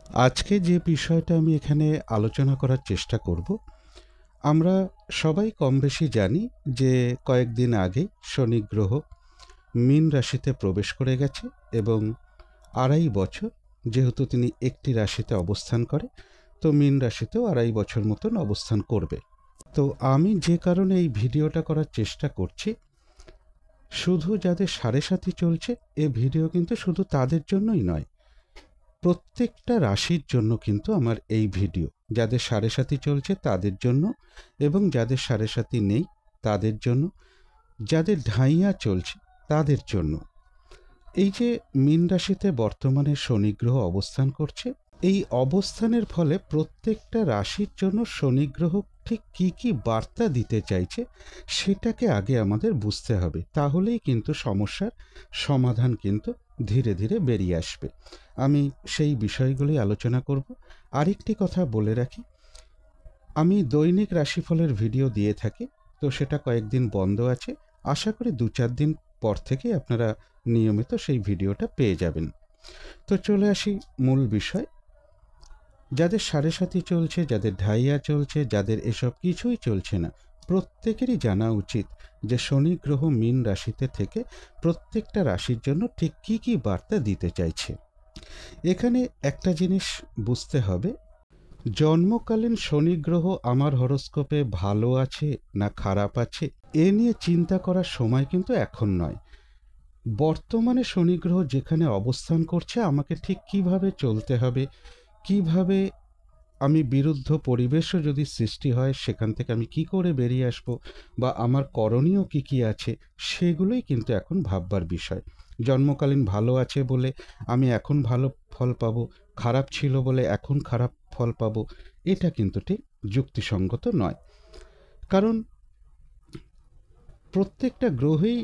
আজকে যে বিষয়টা আমি এখানে আলোচনা করার চেষ্টা করব, আমরা সবাই কমবেশি জানি যে কয়েকদিন আগেই শনি গ্রহ মীন রাশিতে প্রবেশ করে গেছে এবং ২.৫ বছর যেহেতু তিনি একটি রাশিতে অবস্থান করে, তো মীন রাশিতেও ২.৫ বছর মতন অবস্থান করবে। তো আমি যে কারণে এই ভিডিওটা করার চেষ্টা করছি, শুধু যাদের সাড়ে সাথী চলছে এ ভিডিও কিন্তু শুধু তাদের জন্যই নয়, প্রত্যেকটা রাশির জন্য কিন্তু আমার এই ভিডিও। যাদের সাড়ে সাথী চলছে তাদের জন্য, এবং যাদের সাড়ে সাথী নেই তাদের জন্য, যাদের ঢাইয়া চলছে তাদের জন্য। এই যে মীন রাশিতে বর্তমানে শনি গ্রহ অবস্থান করছে, এই অবস্থানের ফলে প্রত্যেকটা রাশির জন্য শনি গ্রহ ঠিক কী কী বার্তা দিতে চাইছে সেটাকে আগে আমাদের বুঝতে হবে, তাহলেই কিন্তু সমস্যার সমাধান কিন্তু ধীরে ধীরে বেরিয়ে আসবে। আমি সেই বিষয়গুলি আলোচনা করব। আরেকটি কথা বলে রাখি, আমি দৈনিক রাশিফলের ভিডিও দিয়ে থাকি, তো সেটা কয়েকদিন বন্ধ আছে। আশা করি ২-৪ দিন পর থেকে আপনারা নিয়মিত সেই ভিডিওটা পেয়ে যাবেন। তো চলে আসি মূল বিষয়। যাদের সাড়ে সাথী চলছে, যাদের ঢাইয়া চলছে, যাদের এসব কিছুই চলছে না, প্রত্যেকেরই জানা উচিত যে শনি গ্রহ মীন রাশিতে থেকে প্রত্যেকটা রাশির জন্য ঠিক কী কী বার্তা দিতে চাইছে। এখানে একটা জিনিস বুঝতে হবে, জন্মকালীন শনি গ্রহ আমার হরোস্কোপে ভালো আছে না খারাপ আছে এ নিয়ে চিন্তা করার সময় কিন্তু এখন নয়। বর্তমানে শনি গ্রহ যেখানে অবস্থান করছে আমাকে ঠিক কিভাবে চলতে হবে, কিভাবে আমি বিরুদ্ধ পরিবেশও যদি সৃষ্টি হয় সেখান থেকে আমি কি করে বেরিয়ে আসব, বা আমার করণীয় কি কি আছে, সেগুলোই কিন্তু এখন ভাববার বিষয়। জন্মকালীন ভালো আছে বলে আমি এখন ভালো ফল পাবো, খারাপ ছিল বলে এখন খারাপ ফল পাবো, এটা কিন্তু ঠিক যুক্তিসঙ্গত নয়। কারণ প্রত্যেকটা গ্রহেই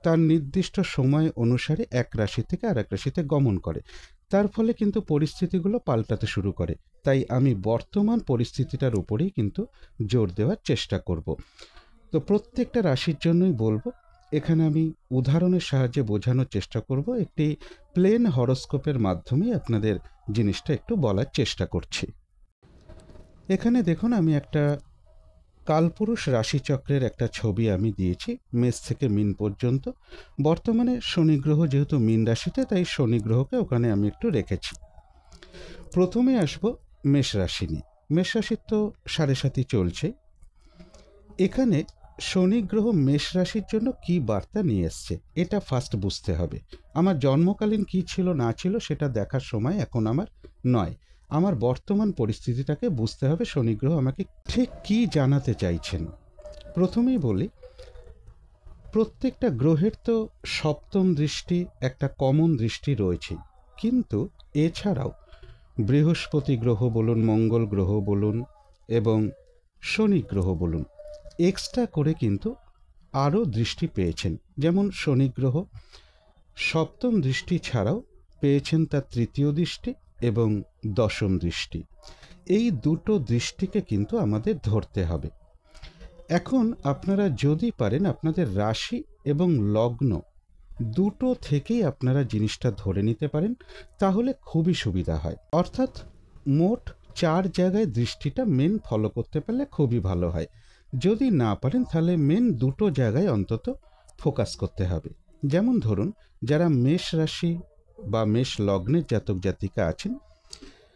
তার নির্দিষ্ট সময় অনুসারে এক রাশি থেকে আর এক রাশিতে গমন করে, তার ফলে কিন্তু পরিস্থিতিগুলো পাল্টাতে শুরু করে। তাই আমি বর্তমান পরিস্থিতিটার উপরেই কিন্তু জোর দেওয়ার চেষ্টা করব। তো প্রত্যেকটা রাশির জন্যই বলবো, এখানে আমি উদাহরণের সাহায্যে বোঝানোর চেষ্টা করব, একটি প্লেন হরোস্কোপের মাধ্যমে আপনাদের জিনিসটা একটু বলার চেষ্টা করছি। এখানে দেখুন, আমি একটা কালপুরুষ রাশিচক্রের একটা ছবি আমি দিয়েছি, মেষ থেকে মিন পর্যন্ত। বর্তমানে শনি গ্রহ যেহেতু মিন রাশিতে, তাই শনি গ্রহকে ওখানে আমি একটু রেখেছি। প্রথমে আসবো মেষ রাশি নিয়ে। মেষ রাশির তো সাড়ে সাথী চলছে। এখানে শনি গ্রহ মেষ রাশির জন্য কি বার্তা নিয়ে এসছে এটা ফার্স্ট বুঝতে হবে। আমার জন্মকালীন কি ছিল না ছিল সেটা দেখার সময় এখন আমার নয়, আমার বর্তমান পরিস্থিতিটাকে বুঝতে হবে, শনি গ্রহ আমাকে ঠিক কি জানাতে চাইছেন। প্রথমেই বলি, প্রত্যেকটা গ্রহের তো সপ্তম দৃষ্টি একটা কমন দৃষ্টি রয়েছে, কিন্তু এছাড়াও বৃহস্পতি গ্রহ বলুন, মঙ্গল গ্রহ বলুন এবং শনি গ্রহ বলুন, এক্সট্রা করে কিন্তু আরও দৃষ্টি পেয়েছেন। যেমন শনি গ্রহ সপ্তম দৃষ্টি ছাড়াও পেয়েছেন তার তৃতীয় দৃষ্টি এবং দশম দৃষ্টি। এই দুটো দৃষ্টিকে কিন্তু আমাদের ধরতে হবে। এখন আপনারা যদি পারেন আপনাদের রাশি এবং লগ্ন দুটো থেকেই আপনারা জিনিসটা ধরে নিতে পারেন, তাহলে খুবই সুবিধা হয়। অর্থাৎ মোট 4 জায়গায় দৃষ্টিটা মেন ফলো করতে পারলে খুবই ভালো হয়। যদি না পারেন তাহলে মেন দুটো জায়গায় অন্তত ফোকাস করতে হবে। যেমন ধরুন, যারা মেষ রাশি বা মেষ লগ্নের জাতক জাতিকা আছেন,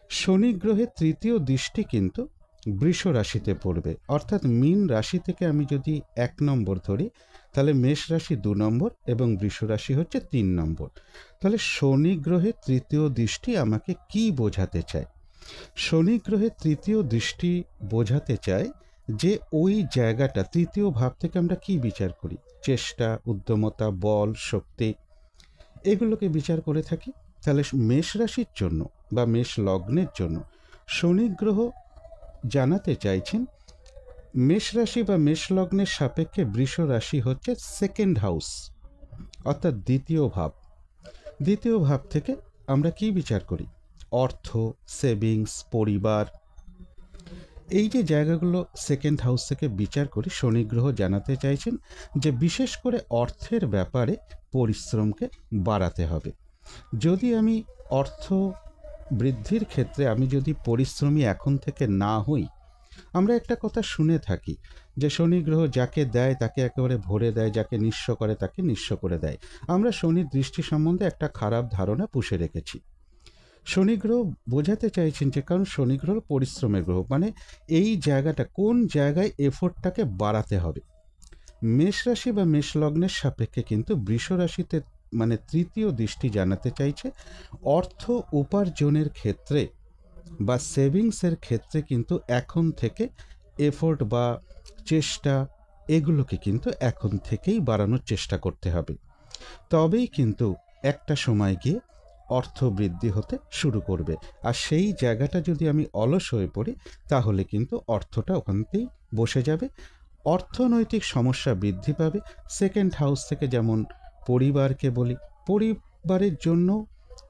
শনি গ্রহের তৃতীয় দৃষ্টি কিন্তু বৃষ রাশিতে পড়বে। অর্থাৎ মীন রাশি থেকে আমি যদি 1 নম্বর ধরি, তাহলে মেষ রাশি 2 নম্বর এবং বৃষ রাশি হচ্ছে 3 নম্বর। তাহলে শনি গ্রহের তৃতীয় দৃষ্টি আমাকে কি বোঝাতে চায়? শনি গ্রহের তৃতীয় দৃষ্টি বোঝাতে চায় যে ওই জায়গাটা, তৃতীয় ভাব থেকে আমরা কি বিচার করি? চেষ্টা, উদ্যমতা, বল, শক্তি, এগুলোকে বিচার করে থাকি। তাহলে মেষ রাশির জন্য বা মেষ লগ্নের জন্য শনি গ্রহ জানাতে চাইছেন, মেষ রাশি বা মেষ লগ্নের সাপেক্ষে বৃষ রাশি হচ্ছে সেকেন্ড হাউস, অর্থাৎ দ্বিতীয় ভাব। দ্বিতীয় ভাব থেকে আমরা কি বিচার করি? অর্থ, সেভিংস, পরিবার, এই যে জায়গাগুলো সেকেন্ড হাউস থেকে বিচার করি, শনি গ্রহ জানাতে চাইছেন যে বিশেষ করে অর্থের ব্যাপারে পরিশ্রমকে বাড়াতে হবে। যদি আমি অর্থ বৃদ্ধির ক্ষেত্রে আমি যদি পরিশ্রমী এখন থেকে না হই, আমরা একটা কথা শুনে থাকি যে শনি গ্রহ যাকে দেয় তাকে একেবারে ভরে দেয়, যাকে নিঃস্ব করে তাকে নিঃস্ব করে দেয়। আমরা শনির দৃষ্টি সম্বন্ধে একটা খারাপ ধারণা পুষে রেখেছি। শনি গ্রহ বোঝাতে চাইছেন যে কারণ শনি গ্রহ পরিশ্রমের গ্রহ, মানে এই জায়গাটা কোন জায়গায় এফোর্টটাকে বাড়াতে হবে। মেষ রাশি বা মেষ লগ্নের সাপেক্ষে কিন্তু বৃষ রাশিতে মানে তৃতীয় দৃষ্টি জানাতে চাইছে অর্থ উপার্জনের ক্ষেত্রে বা সেভিংসের ক্ষেত্রে কিন্তু এখন থেকে এফোর্ট বা চেষ্টা এগুলোকে কিন্তু এখন থেকেই বাড়ানোর চেষ্টা করতে হবে। তবেই কিন্তু একটা সময় গিয়ে অর্থ বৃদ্ধি হতে শুরু করবে। আর সেই জায়গাটা যদি আমি অলস হয়ে পড়ি তাহলে কিন্তু অর্থটা ওখানতেই বসে যাবে, অর্থনৈতিক সমস্যা বৃদ্ধি পাবে। সেকেন্ড হাউস থেকে যেমন পরিবারকে বলি, পরিবারের জন্য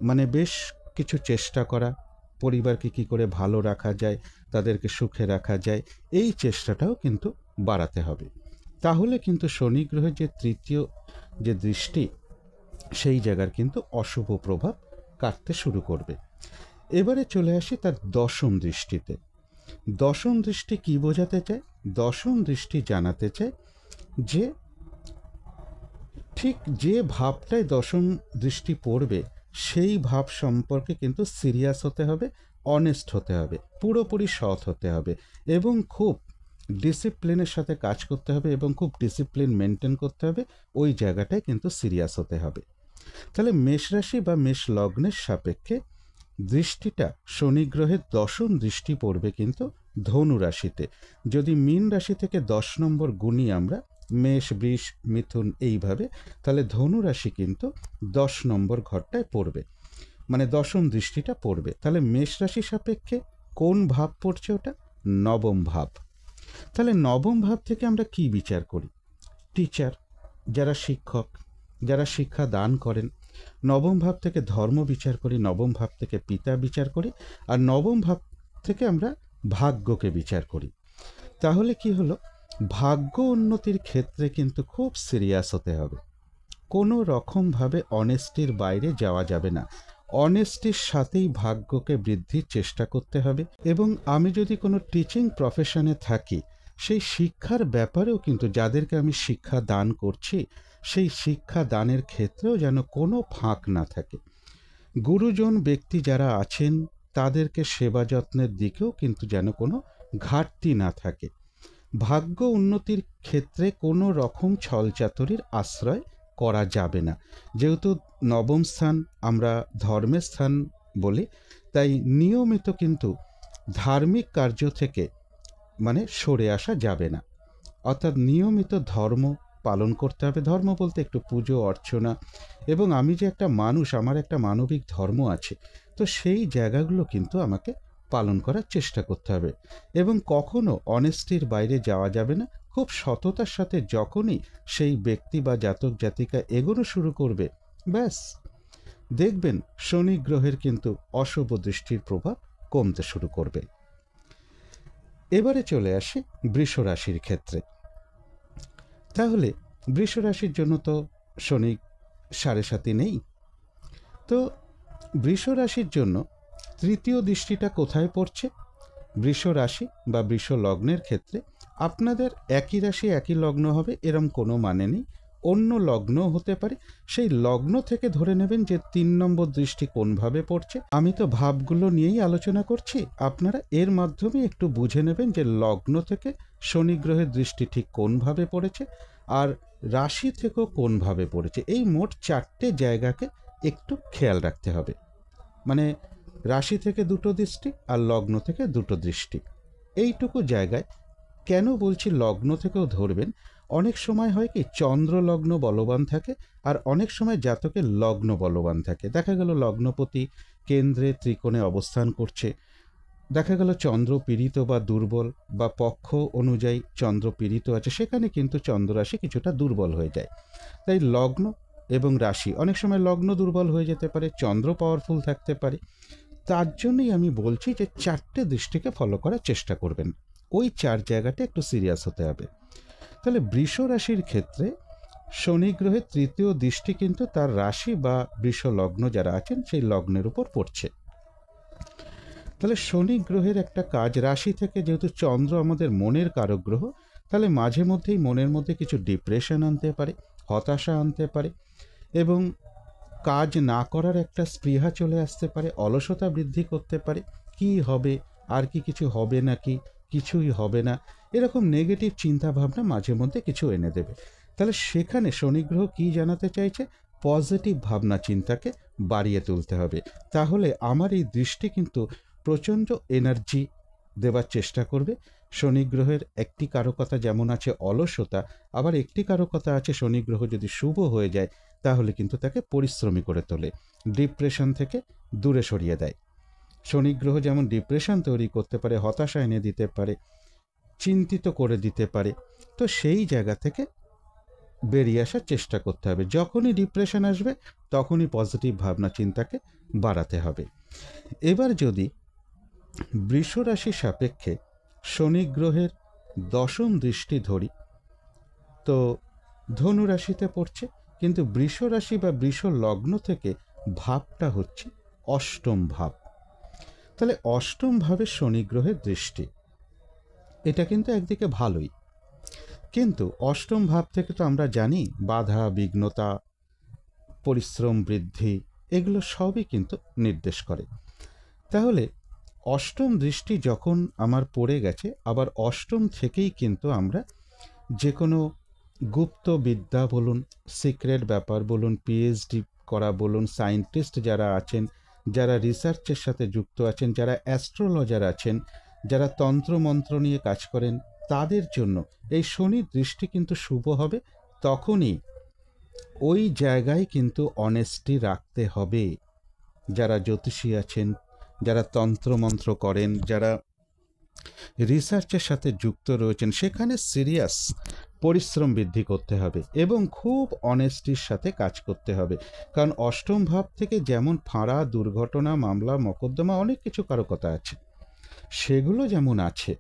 মানে বেশ কিছু চেষ্টা করা, পরিবারকে কী করে ভালো রাখা যায়, তাদেরকে সুখে রাখা যায়, এই চেষ্টাটাও কিন্তু বাড়াতে হবে। তাহলে কিন্তু শনি গ্রহের যে তৃতীয় যে দৃষ্টি সেই জায়গার কিন্তু অশুভ প্রভাব কাটতে শুরু করবে। এবারে চলে আসি তার দশম দৃষ্টিতে। দশম দৃষ্টি কি বোঝাতে চায়? দশম দৃষ্টি জানাতে চায় যে ঠিক যে ভাবটায় দশম দৃষ্টি পড়বে সেই ভাব সম্পর্কে কিন্তু সিরিয়াস হতে হবে, অনেস্ট হতে হবে, পুরোপুরি সৎ হতে হবে এবং খুব ডিসিপ্লিনের সাথে কাজ করতে হবে এবং খুব ডিসিপ্লিন মেনটেন করতে হবে। ওই জায়গাটায় কিন্তু সিরিয়াস হতে হবে। তাহলে মেষ রাশি বা মেষ লগ্নের সাপেক্ষে দৃষ্টিটা শনি গ্রহের দশম দৃষ্টি পড়বে কিন্তু ধনু রাশিতে। যদি মীন রাশি থেকে 10 নম্বর গুণি আমরা মেষ, বৃষ, মিথুন এইভাবে, তাহলে ধনু রাশি কিন্তু 10 নম্বর ঘরটায় পড়বে, মানে দশম দৃষ্টিটা পড়বে। তাহলে মেষ রাশি সাপেক্ষে কোন ভাব পড়ছে? ওটা নবম ভাব। তাহলে নবম ভাব থেকে আমরা কি বিচার করি? টিচার, যারা শিক্ষক, যারা শিক্ষা দান করেন। নবম ভাব থেকে ধর্ম বিচার করি, নবম ভাব থেকে পিতা বিচার করি, আর নবম ভাব থেকে আমরা ভাগ্যকে বিচার করি। তাহলে কি হলো? ভাগ্য উন্নতির ক্ষেত্রে কিন্তু খুব সিরিয়াস হতে হবে। কোনো রকমভাবে অনেস্টির বাইরে যাওয়া যাবে না। অনেস্টির সাথেই ভাগ্যকে বৃদ্ধির চেষ্টা করতে হবে। এবং আমি যদি কোনো টিচিং প্রফেশনে থাকি, সেই শিক্ষার ব্যাপারেও কিন্তু যাদেরকে আমি শিক্ষা দান করছি সেই শিক্ষা দানের ক্ষেত্রেও যেন কোনো ফাঁক না থাকে। গুরুজন ব্যক্তি যারা আছেন তাদেরকে সেবা যত্নের দিকেও কিন্তু যেন কোনো ঘাটতি না থাকে। ভাগ্য উন্নতির ক্ষেত্রে কোনো রকম ছলচাতুরির আশ্রয় করা যাবে না। যেহেতু নবম স্থান আমরা ধর্মের স্থান বলি, তাই নিয়মিত কিন্তু ধার্মিক কার্য থেকে মানে সরে আসা যাবে না। অর্থাৎ নিয়মিত ধর্ম পালন করতে হবে। ধর্ম বলতে একটু পুজো অর্চনা, এবং আমি যে একটা মানুষ, আমার একটা মানবিক ধর্ম আছে, তো সেই জায়গাগুলো কিন্তু আমাকে পালন করার চেষ্টা করতে হবে। এবং কখনো অনেস্টির বাইরে যাওয়া যাবে না। খুব সততার সাথে যখনই সেই ব্যক্তি বা জাতক জাতিকা এগোনো শুরু করবে, ব্যাস দেখবেন শনি গ্রহের কিন্তু অশুভ দৃষ্টির প্রভাব কমতে শুরু করবে। এবারে চলে আসি বৃষ রাশির ক্ষেত্রে। তাহলে বৃষ রাশির জন্য তো শনি 7.5 নেই। তো বৃষ রাশির জন্য তৃতীয় দৃষ্টিটা কোথায় পড়ছে? বৃষ রাশি বা বৃষ লগ্নের ক্ষেত্রে আপনাদের একই রাশি একই লগ্ন হবে এরম কোনো মানে নেই, অন্য লগ্ন হতে পারে। সেই লগ্ন থেকে ধরে নেবেন যে 3 নম্বর দৃষ্টি কোনভাবে পড়ছে। আমি তো ভাবগুলো নিয়েই আলোচনা করছি, আপনারা এর মাধ্যমে একটু বুঝে নেবেন যে লগ্ন থেকে শনি গ্রহের দৃষ্টি ঠিক কোনভাবে পড়েছে আর রাশি থেকেও কোনভাবে পড়েছে। এই মোট 4টে জায়গাকে একটু খেয়াল রাখতে হবে। মানে রাশি থেকে 2টো দৃষ্টি আর লগ্ন থেকে 2টো দৃষ্টি, এইটুকু জায়গায়। কেন বলছি লগ্ন থেকেও ধরবেন? অনেক সময় হয় কি চন্দ্র লগ্ন বলবান থাকে আর অনেক সময় জাতকের লগ্ন বলবান থাকে। দেখা গেল লগ্নপতি কেন্দ্রে ত্রিকোণে অবস্থান করছে, দেখা গেল চন্দ্র পীড়িত বা দুর্বল বা পক্ষ অনুযায়ী চন্দ্র পীড়িত আছে, সেখানে কিন্তু চন্দ্ররাশি কিছুটা দুর্বল হয়ে যায়। তাই লগ্ন এবং রাশি, অনেক সময় লগ্ন দুর্বল হয়ে যেতে পারে, চন্দ্র পাওয়ারফুল থাকতে পারে। তার জন্যই আমি বলছি যে 4টে দৃষ্টিকে ফলো করার চেষ্টা করবেন। ওই 4 জায়গাটা একটু সিরিয়াস হতে হবে। তাহলে বৃষ রাশির ক্ষেত্রে শনি গ্রহের তৃতীয় দৃষ্টি কিন্তু তার রাশি বা বৃষ লগ্ন যারা আছেন সেই লগ্নের উপর পড়ছে। তাহলে শনি গ্রহের একটা কাজ, রাশি থেকে যেহেতু চন্দ্র আমাদের মনের কারক গ্রহ, তাহলে মাঝে মধ্যেই মনের মধ্যে কিছু ডিপ্রেশন আনতে পারে, হতাশা আনতে পারে, এবং কাজ না করার একটা স্পৃহা চলে আসতে পারে, অলসতা বৃদ্ধি করতে পারে। কি হবে, আর কি কিছু হবে নাকি, কিছুই হবে না, এরকম নেগেটিভ চিন্তাভাবনা মাঝে মধ্যে কিছু এনে দেবে। তাহলে সেখানে শনি গ্রহ কী জানাতে চাইছে? পজিটিভ ভাবনা চিন্তাকে বাড়িয়ে তুলতে হবে। তাহলে আমার এই দৃষ্টি কিন্তু প্রচণ্ড এনার্জি দেবার চেষ্টা করবে। শনি গ্রহের একটি কারকতা যেমন আছে অলসতা, আবার একটি কারকতা আছে শনি গ্রহ যদি শুভ হয়ে যায় তাহলে কিন্তু তাকে পরিশ্রমী করে তোলে, ডিপ্রেশন থেকে দূরে সরিয়ে দেয়। শনি গ্রহ যেমন ডিপ্রেশন তৈরি করতে পারে, হতাশা এনে দিতে পারে, চিন্তিত করে দিতে পারে। তো সেই জায়গা থেকে বেরিয়ে আসার চেষ্টা করতে হবে। যখনই ডিপ্রেশন আসবে তখনই পজিটিভ ভাবনা চিন্তাকে বাড়াতে হবে। এবার যদি বৃষ রাশি সাপেক্ষে শনি গ্রহের দশম দৃষ্টি ধরি, তো ধনু রাশিতে পড়ছে, কিন্তু বৃষ রাশি বা বৃষ লগ্ন থেকে ভাবটা হচ্ছে অষ্টম ভাব। তাহলে অষ্টম ভাবে শনি গ্রহের দৃষ্টি, এটা কিন্তু একদিকে ভালোই, কিন্তু অষ্টম ভাব থেকে তো আমরা জানি বাধা বিঘ্নতা, পরিশ্রম বৃদ্ধি, এগুলো সবই কিন্তু নির্দেশ করে। তাহলে অষ্টম দৃষ্টি যখন আমার পড়ে গেছে, আবার অষ্টম থেকেই কিন্তু আমরা যে কোনো গুপ্ত বিদ্যা বলুন, সিক্রেট ব্যাপার বলুন, পিএইচডি করা বলুন, সায়েন্টিস্ট যারা আছেন, যারা রিসার্চের সাথে যুক্ত আছেন, যারা অ্যাস্ট্রোলজার আছেন, যারা তন্ত্রমন্ত্র নিয়ে কাজ করেন, তাদের জন্য এই শনি দৃষ্টি কিন্তু শুভ হবে। তখনই ওই জায়গায় কিন্তু অনেস্টি রাখতে হবে। যারা জ্যোতিষী আছেন, যারা তন্ত্রমন্ত্র করেন, যারা রিসার্চের সাথে যুক্ত রয়েছেন, সেখানে সিরিয়াস পরিশ্রম বৃদ্ধি করতে হবে এবং খুব অনেস্টির সাথে কাজ করতে হবে। কারণ অষ্টম ভাব থেকে যেমন ফাঁড়া, দুর্ঘটনা, মামলা, মকদ্দমা, অনেক কিছু কারকতা আছে, সেগুলো যেমন আছে,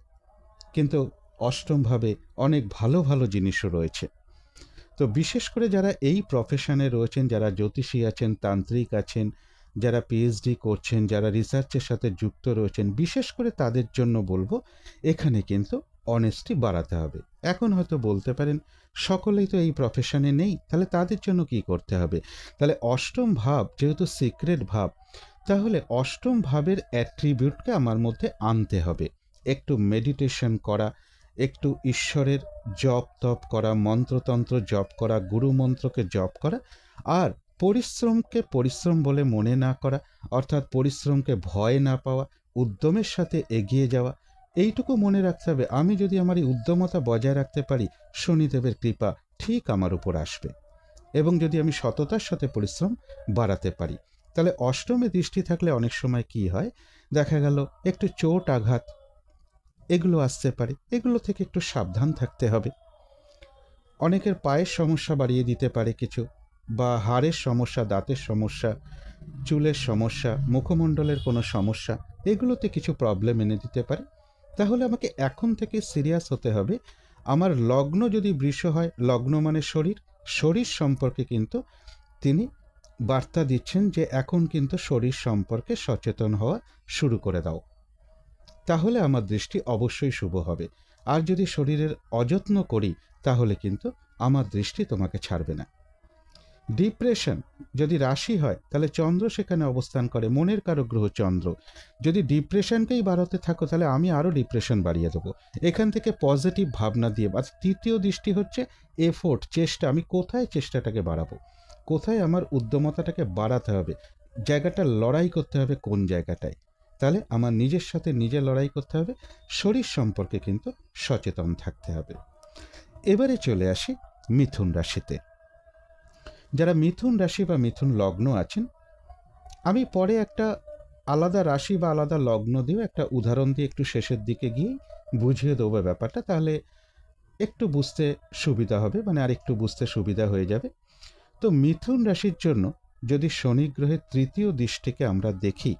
কিন্তু অষ্টম ভাবে অনেক ভালো ভালো জিনিসও রয়েছে। তো বিশেষ করে যারা এই প্রফেশনে রয়েছেন, যারা জ্যোতিষী আছেন, তান্ত্রিক আছেন, যারা পিএইচডি করছেন, যারা রিসার্চের সাথে যুক্ত রয়েছেন, বিশেষ করে তাদের জন্য বলবো এখানে কিন্তু অনেস্টি বাড়াতে হবে। এখন হয়তো বলতে পারেন সকলেই তো এই প্রফেশনে নেই, তাহলে তাদের জন্য কি করতে হবে? তাহলে অষ্টম ভাব যেহেতু সিক্রেট ভাব, তাহলে অষ্টম ভাবের অ্যাট্রিবিউটকে আমার মধ্যে আনতে হবে। একটু মেডিটেশন করা, একটু ঈশ্বরের জপ তপ করা, মন্ত্রতন্ত্র জপ করা, গুরু মন্ত্রকে জপ করা, আর পরিশ্রমকে পরিশ্রম বলে মনে না করা, অর্থাৎ পরিশ্রমকে ভয় না পাওয়া, উদ্যমের সাথে এগিয়ে যাওয়া, এইটুকু মনে রাখতে হবে। আমি যদি আমার এই উদ্যমতা বজায় রাখতে পারি, শনিদেবের কৃপা ঠিক আমার উপর আসবে। এবং যদি আমি সততার সাথে পরিশ্রম বাড়াতে পারি, তাহলে অষ্টমে দৃষ্টি থাকলে অনেক সময় কি হয়, দেখা গেল একটু চোট আঘাত এগুলো আসতে পারে, এগুলো থেকে একটু সাবধান থাকতে হবে। অনেকের পায়ের সমস্যা বাড়িয়ে দিতে পারে কিছু, বা হাড়ের সমস্যা, দাঁতের সমস্যা, চুলের সমস্যা, মুখমণ্ডলের কোনো সমস্যা, এগুলোতে কিছু প্রবলেম এনে দিতে পারে। তাহলে আমাকে এখন থেকে সিরিয়াস হতে হবে। আমার লগ্ন যদি বৃষ হয়, লগ্ন মানে শরীর, শরীর সম্পর্কে কিন্তু তিনি বার্তা দিচ্ছেন যে এখন কিন্তু শরীর সম্পর্কে সচেতন হওয়া শুরু করে দাও, তাহলে আমার দৃষ্টি অবশ্যই শুভ হবে। আর যদি শরীরের অযত্ন করি তাহলে কিন্তু আমার দৃষ্টি তোমাকে ছাড়বে না। ডিপ্রেশন যদি রাশি হয় তাহলে চন্দ্র সেখানে অবস্থান করে, মনের কারক গ্রহ চন্দ্র। যদি ডিপ্রেশনকেই বাড়াতে থাকো তাহলে আমি আরও ডিপ্রেশন বাড়িয়ে দেবো। এখান থেকে পজিটিভ ভাবনা দিয়ে, আর তৃতীয় দৃষ্টি হচ্ছে এফোর্ট, চেষ্টা। আমি কোথায় চেষ্টাটাকে বাড়াবো, কোথায় আমার উদ্যমতাটাকে বাড়াতে হবে, জায়গাটা লড়াই করতে হবে কোন জায়গাটায়, তাহলে আমার নিজের সাথে নিজে লড়াই করতে হবে। শরীর সম্পর্কে কিন্তু সচেতন থাকতে হবে। এবারে চলে আসি মিথুন রাশিতে। যারা মিথুন রাশি বা মিথুন লগ্ন আছেন, আমি পরে একটা আলাদা রাশি বা আলাদা লগ্ন দিয়েও একটা উদাহরণ দিয়ে একটু শেষের দিকে গিয়ে বুঝিয়ে দেবো ব্যাপারটা, তাহলে একটু বুঝতে সুবিধা হবে, মানে আর একটু বুঝতে সুবিধা হয়ে যাবে। তো মিথুন রাশির জন্য যদি শনি গ্রহের তৃতীয় দৃষ্টিকে আমরা দেখি,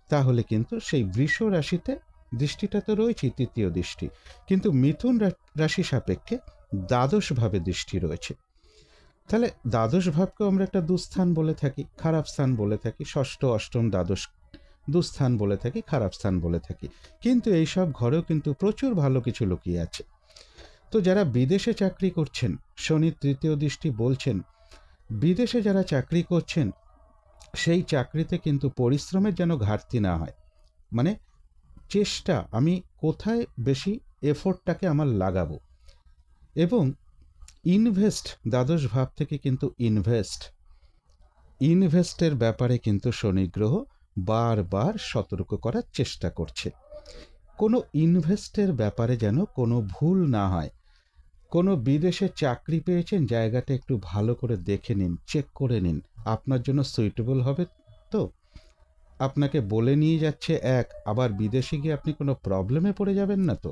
তাহলে কিন্তু সেই বৃষ রাশিতে দৃষ্টিটা তো রয়েছে তৃতীয় দৃষ্টি, কিন্তু মিথুন রাশি সাপেক্ষে দ্বাদশ ভাবে দৃষ্টি রয়েছে। তাহলে দ্বাদশ ভাবকেও আমরা একটা দুস্থান বলে থাকি, খারাপ স্থান বলে থাকি, ষষ্ঠ অষ্টম দ্বাদশ দুস্থান বলে থাকি, খারাপ স্থান বলে থাকি, কিন্তু এই সব ঘরেও কিন্তু প্রচুর ভালো কিছু লুকিয়ে আছে। তো যারা বিদেশে চাকরি করছেন, শনির তৃতীয় দৃষ্টি বলছেন বিদেশে যারা চাকরি করছেন সেই চাকরিতে কিন্তু পরিশ্রমের যেন ঘাটতি না হয়। মানে চেষ্টা, আমি কোথায় বেশি এফোর্টটাকে আমার লাগাবো, এবং ইনভেস্ট, দ্বাদশ ভাব থেকে কিন্তু ইনভেস্টের ব্যাপারে কিন্তু শনি গ্রহ বারবার সতর্ক করার চেষ্টা করছে। কোনো ইনভেস্টের ব্যাপারে যেন কোনো ভুল না হয়। কোনো বিদেশে চাকরি পেয়েছেন, জায়গাটা একটু ভালো করে দেখে নিন, চেক করে নিন, আপনার জন্য সুইটেবল হবে তো। আপনাকে বলে নিয়ে যাচ্ছে এক, আবার বিদেশে গিয়ে আপনি কোনো প্রবলেমে পড়ে যাবেন না তো।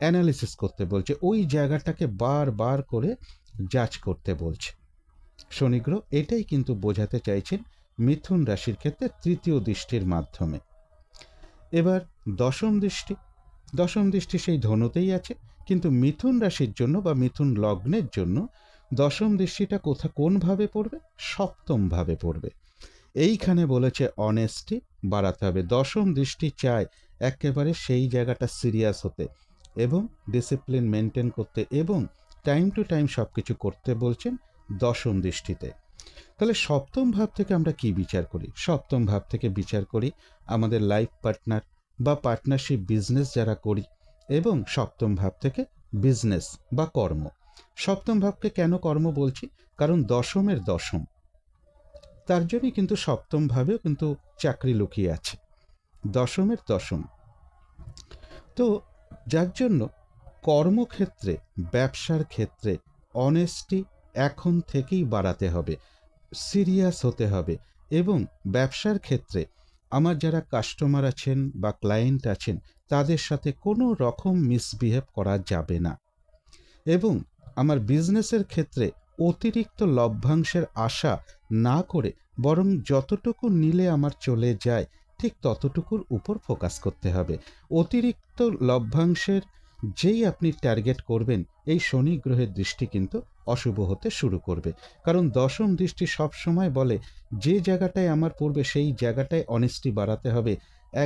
অ্যানালিসিস করতে বলছে, ওই জায়গাটাকে বারবার করে যাচ করতে বলছে শনি গ্রহ। এটাই কিন্তু বোঝাতে চাইছেন মিথুন রাশির ক্ষেত্রে তৃতীয় দৃষ্টির মাধ্যমে। এবার দশম দৃষ্টি সেই ধনুতেই আছে, কিন্তু মিথুন রাশির জন্য বা মিথুন লগ্নের জন্য দশম দৃষ্টিটা কোন ভাবে পড়বে? সপ্তম ভাবে পড়বে। এইখানে বলেছে অনেস্টি বাড়াতে হবে। দশম দৃষ্টি চায় একেবারে সেই জায়গাটা সিরিয়াস হতে এবং ডিসিপ্লিন মেনটেন করতে এবং টাইম টু টাইম সব কিছু করতে বলছেন দশম দৃষ্টিতে। তাহলে সপ্তম ভাব থেকে আমরা কি বিচার করি? সপ্তম ভাব থেকে বিচার করি আমাদের লাইফ পার্টনার বা পার্টনারশিপ বিজনেস যারা করি, এবং সপ্তম ভাব থেকে বিজনেস বা কর্ম। সপ্তম ভাবকে কেন কর্ম বলছি? কারণ দশমের দশম, তার জন্যই কিন্তু সপ্তম ভাবেও কিন্তু চাকরি লুকিয়ে আছে, দশমের দশম। তো যার জন্য কর্মক্ষেত্রে, ব্যবসার ক্ষেত্রে অনেস্টি এখন থেকেই বাড়াতে হবে, সিরিয়াস হতে হবে। এবং ব্যবসার ক্ষেত্রে আমার যারা কাস্টমার আছেন বা ক্লায়েন্ট আছেন তাদের সাথে কোনো রকম মিসবিহেভ করা যাবে না। এবং আমার বিজনেসের ক্ষেত্রে অতিরিক্ত লভ্যাংশের আশা না করে বরং যতটুকু নিলে আমার চলে যায় ঠিক ততটুকুর উপর ফোকাস করতে হবে। অতিরিক্ত লভ্যাংশের যেই আপনি টার্গেট করবেন, এই শনি গ্রহের দৃষ্টি কিন্তু অশুভ হতে শুরু করবে। কারণ দশম দৃষ্টি সব সময় বলে যে জায়গাটায় আমার পড়বে সেই জায়গাটায় অনেস্টি বাড়াতে হবে,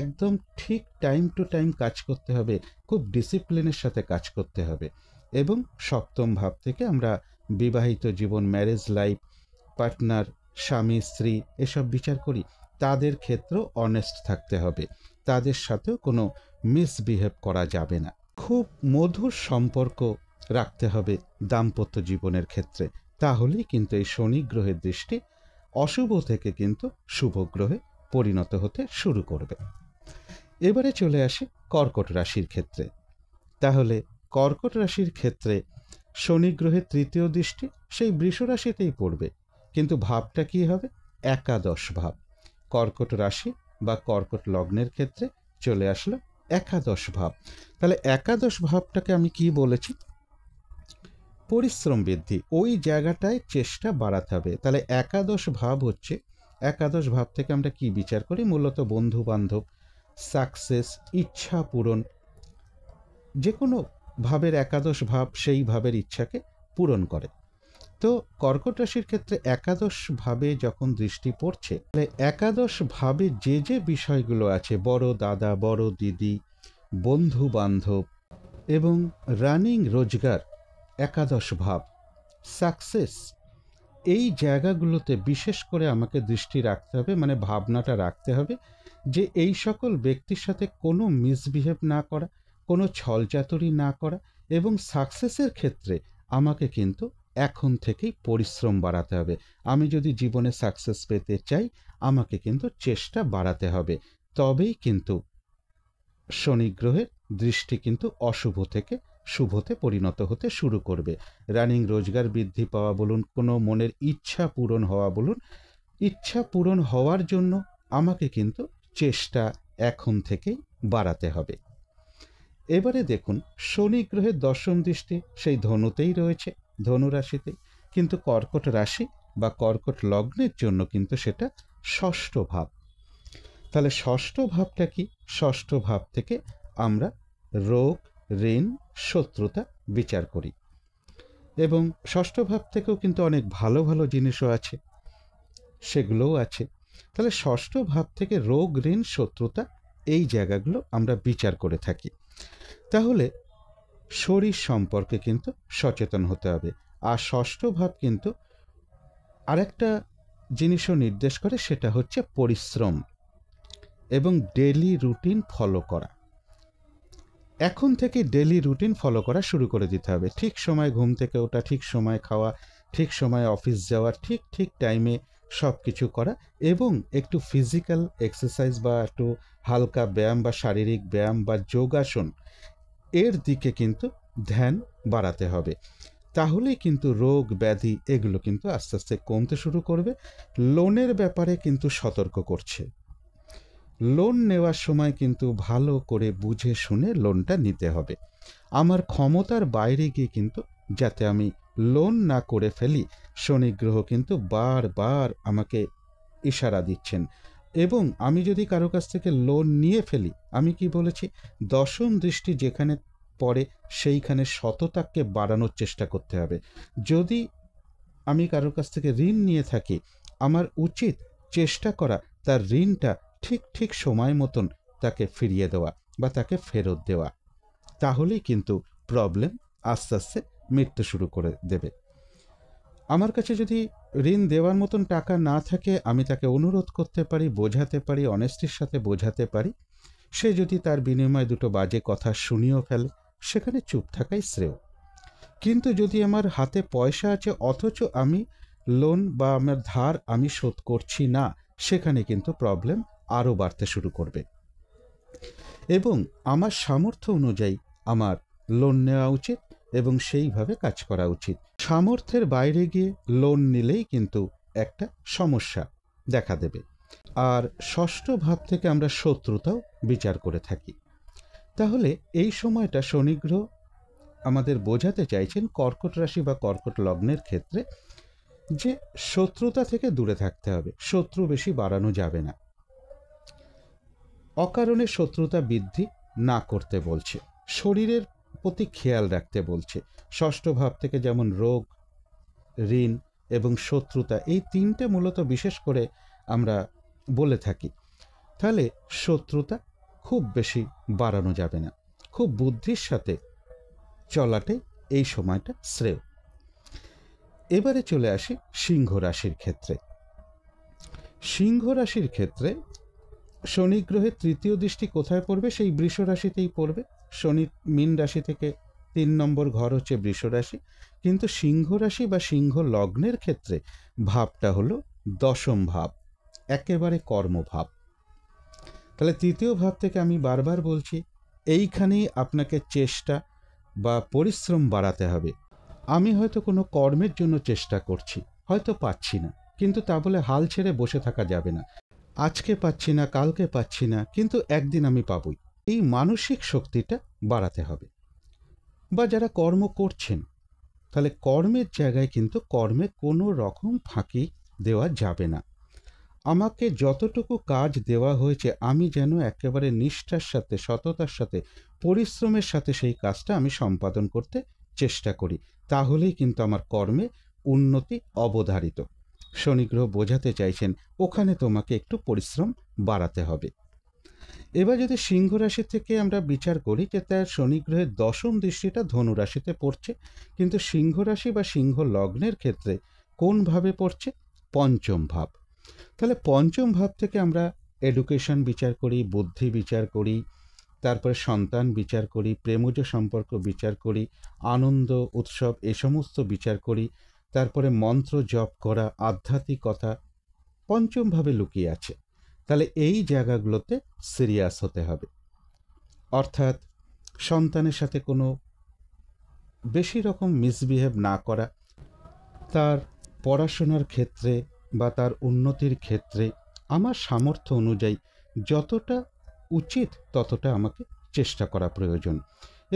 একদম ঠিক টাইম টু টাইম কাজ করতে হবে, খুব ডিসিপ্লিনের সাথে কাজ করতে হবে। এবং সপ্তম ভাব থেকে আমরা বিবাহিত জীবন, ম্যারেজ লাইফ, পার্টনার, স্বামী স্ত্রী এসব বিচার করি, তাদের ক্ষেত্রেও অনেস্ট থাকতে হবে, তাদের সাথেও কোনো মিসবিহেভ করা যাবে না। খুব মধুর সম্পর্ক রাখতে হবে দাম্পত্য জীবনের ক্ষেত্রে, তাহলেই কিন্তু এই শনি গ্রহের দৃষ্টি অশুভ থেকে কিন্তু শুভ গ্রহে পরিণত হতে শুরু করবে। এবারে চলে আসি কর্কট রাশির ক্ষেত্রে। তাহলে কর্কট রাশির ক্ষেত্রে শনি গ্রহের তৃতীয় দৃষ্টি সেই বৃষ রাশিতেই পড়বে, কিন্তু ভাবটা কি হবে? একাদশ ভাব। কর্কট রাশি বা কর্কট লগ্নের ক্ষেত্রে চলে আসলো একাদশ ভাব। তাহলে একাদশ ভাবটাকে আমি কি বলেছি? পরিশ্রম বৃদ্ধি, ওই জায়গাটায় চেষ্টা বাড়াতে হবে। তাহলে একাদশ ভাব হচ্ছে, একাদশ ভাব থেকে আমরা কি বিচার করি? মূলত বন্ধু বান্ধব, সাকসেস, ইচ্ছা পূরণ। যে কোনো ভাবের একাদশ ভাব সেই ভাবের ইচ্ছাকে পূরণ করে। তো কর্কট রাশির ক্ষেত্রে একাদশ ভাবে যখন দৃষ্টি পড়ছে, তাহলে একাদশ ভাবে যে যে বিষয়গুলো আছে, বড় দাদা, বড় দিদি, বন্ধু বান্ধব এবং রানিং রোজগার, একাদশ ভাব, সাকসেস, এই জায়গাগুলোতে বিশেষ করে আমাকে দৃষ্টি রাখতে হবে, মানে ভাবনাটা রাখতে হবে যে এই সকল ব্যক্তির সাথে কোনো মিসবিহেভ না করা, কোনো ছলচাতুরি না করা, এবং সাকসেসের ক্ষেত্রে আমাকে কিন্তু এখন থেকেই পরিশ্রম বাড়াতে হবে। আমি যদি জীবনে সাকসেস পেতে চাই, আমাকে কিন্তু চেষ্টা বাড়াতে হবে, তবেই কিন্তু শনি গ্রহের দৃষ্টি কিন্তু অশুভ থেকে শুভতে পরিণত হতে শুরু করবে। রানিং রোজগার বৃদ্ধি পাওয়া বলুন, কোনো মনের ইচ্ছা পূরণ হওয়া বলুন, ইচ্ছা পূরণ হওয়ার জন্য আমাকে কিন্তু চেষ্টা এখন থেকেই বাড়াতে হবে। এবারে দেখুন, শনি গ্রহের দশম দৃষ্টি সেই ধনুতেই রয়েছে, ধনু রাশিতে, কিন্তু কর্কট রাশি বা কর্কট লগ্নের জন্য কিন্তু সেটা ষষ্ঠ ভাব। তাহলে ষষ্ঠ ভাবটা কি? ষষ্ঠ ভাব থেকে আমরা রোগ, ঋণ, শত্রুতা বিচার করি, এবং ষষ্ঠ ভাব থেকেও কিন্তু অনেক ভালো ভালো জিনিসও আছে, সেগুলোও আছে। তাহলে ষষ্ঠ ভাব থেকে রোগ, ঋণ, শত্রুতা এই জায়গাগুলো আমরা বিচার করে থাকি। তাহলে শরীর সম্পর্কে কিন্তু সচেতন হতে হবে। আর ষষ্ঠ ভাব কিন্তু আরেকটা জিনিসও নির্দেশ করে, সেটা হচ্ছে পরিশ্রম এবং ডেলি রুটিন ফলো করা। এখন থেকে ডেলি রুটিন ফলো করা শুরু করে দিতে হবে। ঠিক সময় ঘুম থেকে ওঠা, ঠিক সময় খাওয়া, ঠিক সময় অফিস যাওয়া, ঠিক ঠিক টাইমে সব কিছু করা, এবং একটু ফিজিক্যাল এক্সারসাইজ বা একটু হালকা ব্যায়াম বা শারীরিক ব্যায়াম বা যোগাসন এর দিকে কিন্তু ধ্যান বাড়াতে হবে। তাহলেই কিন্তু রোগ ব্যাধি এগুলো কিন্তু আস্তে আস্তে কমতে শুরু করবে। লোনের ব্যাপারে কিন্তু সতর্ক করছে। লোন নেওয়ার সময় কিন্তু ভালো করে বুঝে শুনে লোনটা নিতে হবে। আমার ক্ষমতার বাইরে গিয়ে কিন্তু যাতে আমি লোন না করে ফেলি, শনি গ্রহ কিন্তু বারবার আমাকে ইশারা দিচ্ছেন। এবং আমি যদি কারো কাছ থেকে লোন নিয়ে ফেলি, আমি কি বলেছি, দশম দৃষ্টি যেখানে পড়ে সেইখানে সততাকে বাড়ানোর চেষ্টা করতে হবে। যদি আমি কারোর কাছ থেকে ঋণ নিয়ে থাকি, আমার উচিত চেষ্টা করা তার ঋণটা ঠিক ঠিক সময় মতন তাকে ফিরিয়ে দেওয়া বা তাকে ফেরত দেওয়া। তাহলেই কিন্তু প্রবলেম আস্তে আস্তে মিটতে শুরু করে দেবে। আমার কাছে যদি ঋণ দেওয়ার মতন টাকা না থাকে, আমি তাকে অনুরোধ করতে পারি, বোঝাতে পারি, অনেস্টির সাথে বোঝাতে পারি। সে যদি তার বিনিময়ে দুটো বাজে কথা শুনিয়েও ফেলে, সেখানে চুপ থাকাই শ্রেয়। কিন্তু যদি আমার হাতে পয়সা আছে অথচ আমি লোন বা আমার ধার আমি শোধ করছি না, সেখানে কিন্তু প্রবলেম আরও বাড়তে শুরু করবে। এবং আমার সামর্থ্য অনুযায়ী আমার লোন নেওয়া উচিত এবং সেইভাবে কাজ করা উচিত। সামর্থ্যের বাইরে গিয়ে লোন নিলেই কিন্তু একটা সমস্যা দেখা দেবে। আর ষষ্ঠ ভাব থেকে আমরা শত্রুতাও বিচার করে থাকি। তাহলে এই সময়টা শনি গ্রহ আমাদের বোঝাতে চাইছেন কর্কট রাশি বা কর্কট লগ্নের ক্ষেত্রে যে শত্রুতা থেকে দূরে থাকতে হবে, শত্রু বেশি বাড়ানো যাবে না, অকারণে শত্রুতা বৃদ্ধি না করতে বলছে, শরীরের প্রতি খেয়াল রাখতে বলছে। ষষ্ঠ ভাব থেকে যেমন রোগ, ঋণ এবং শত্রুতা এই তিনটে মূলত বিশেষ করে আমরা বলে থাকি। তাহলে শত্রুতা খুব বেশি বাড়ানো যাবে না, খুব বুদ্ধির সাথে চলাটাই এই সময়টা শ্রেয়। এবারে চলে আসি সিংহ রাশির ক্ষেত্রে। সিংহ রাশির ক্ষেত্রে শনি গ্রহের তৃতীয় দৃষ্টি কোথায় পড়বে? সেই বৃষ রাশিতেই পড়বে। শনি মীন রাশি থেকে 3 নম্বর ঘর হচ্ছে বৃষ রাশি, কিন্তু সিংহ রাশি বা সিংহ লগ্নের ক্ষেত্রে ভাবটা হলো দশম ভাব, একেবারে কর্মভাব। তাহলে তৃতীয় ভাব থেকে আমি বারবার বলছি, এইখানেই আপনাকে চেষ্টা বা পরিশ্রম বাড়াতে হবে। আমি হয়তো কোনো কর্মের জন্য চেষ্টা করছি, হয়তো পাচ্ছি না, কিন্তু তা বলে হাল ছেড়ে বসে থাকা যাবে না। আজকে পাচ্ছি না, কালকে পাচ্ছি না, কিন্তু একদিন আমি পাবই, এই মানসিক শক্তিটা বাড়াতে হবে। বা যারা কর্ম করছেন, তাহলে কর্মের জায়গায় কিন্তু কর্মে কোনো রকম ফাঁকি দেওয়া যাবে না। আমাকে যতটুকু কাজ দেওয়া হয়েছে আমি যেন একেবারে নিষ্ঠার সাথে, সততার সাথে, পরিশ্রমের সাথে সেই কাজটা আমি সম্পাদন করতে চেষ্টা করি। তাহলেই কিন্তু আমার কর্মে উন্নতি অবধারিত। শনিগ্রহ বোঝাতে চাইছেন ওখানে তোমাকে একটু পরিশ্রম বাড়াতে হবে। এবার যদি সিংহ রাশি থেকে আমরা বিচার করি যে তার শনিগ্রহের দশম দৃষ্টিটা ধনু রাশিতে পড়ছে, কিন্তু সিংহ রাশি বা সিংহ লগ্নের ক্ষেত্রে কোন ভাবে পড়ছে? পঞ্চম ভাব। তাহলে পঞ্চম ভাব থেকে আমরা এডুকেশন বিচার করি, বুদ্ধি বিচার করি, তারপরে সন্তান বিচার করি, প্রেমজ সম্পর্ক বিচার করি, আনন্দ উৎসব এ সমস্ত বিচার করি, তারপরে মন্ত্র জপ করা, আধ্যাত্মিকতা পঞ্চমভাবে লুকিয়ে আছে। তাহলে এই জায়গাগুলোতে সিরিয়াস হতে হবে। অর্থাৎ সন্তানের সাথে কোনো বেশি রকম মিসবিহেভ না করা, তার পড়াশোনার ক্ষেত্রে বা তার উন্নতির ক্ষেত্রে আমার সামর্থ্য অনুযায়ী যতটা উচিত ততটা আমাকে চেষ্টা করা প্রয়োজন,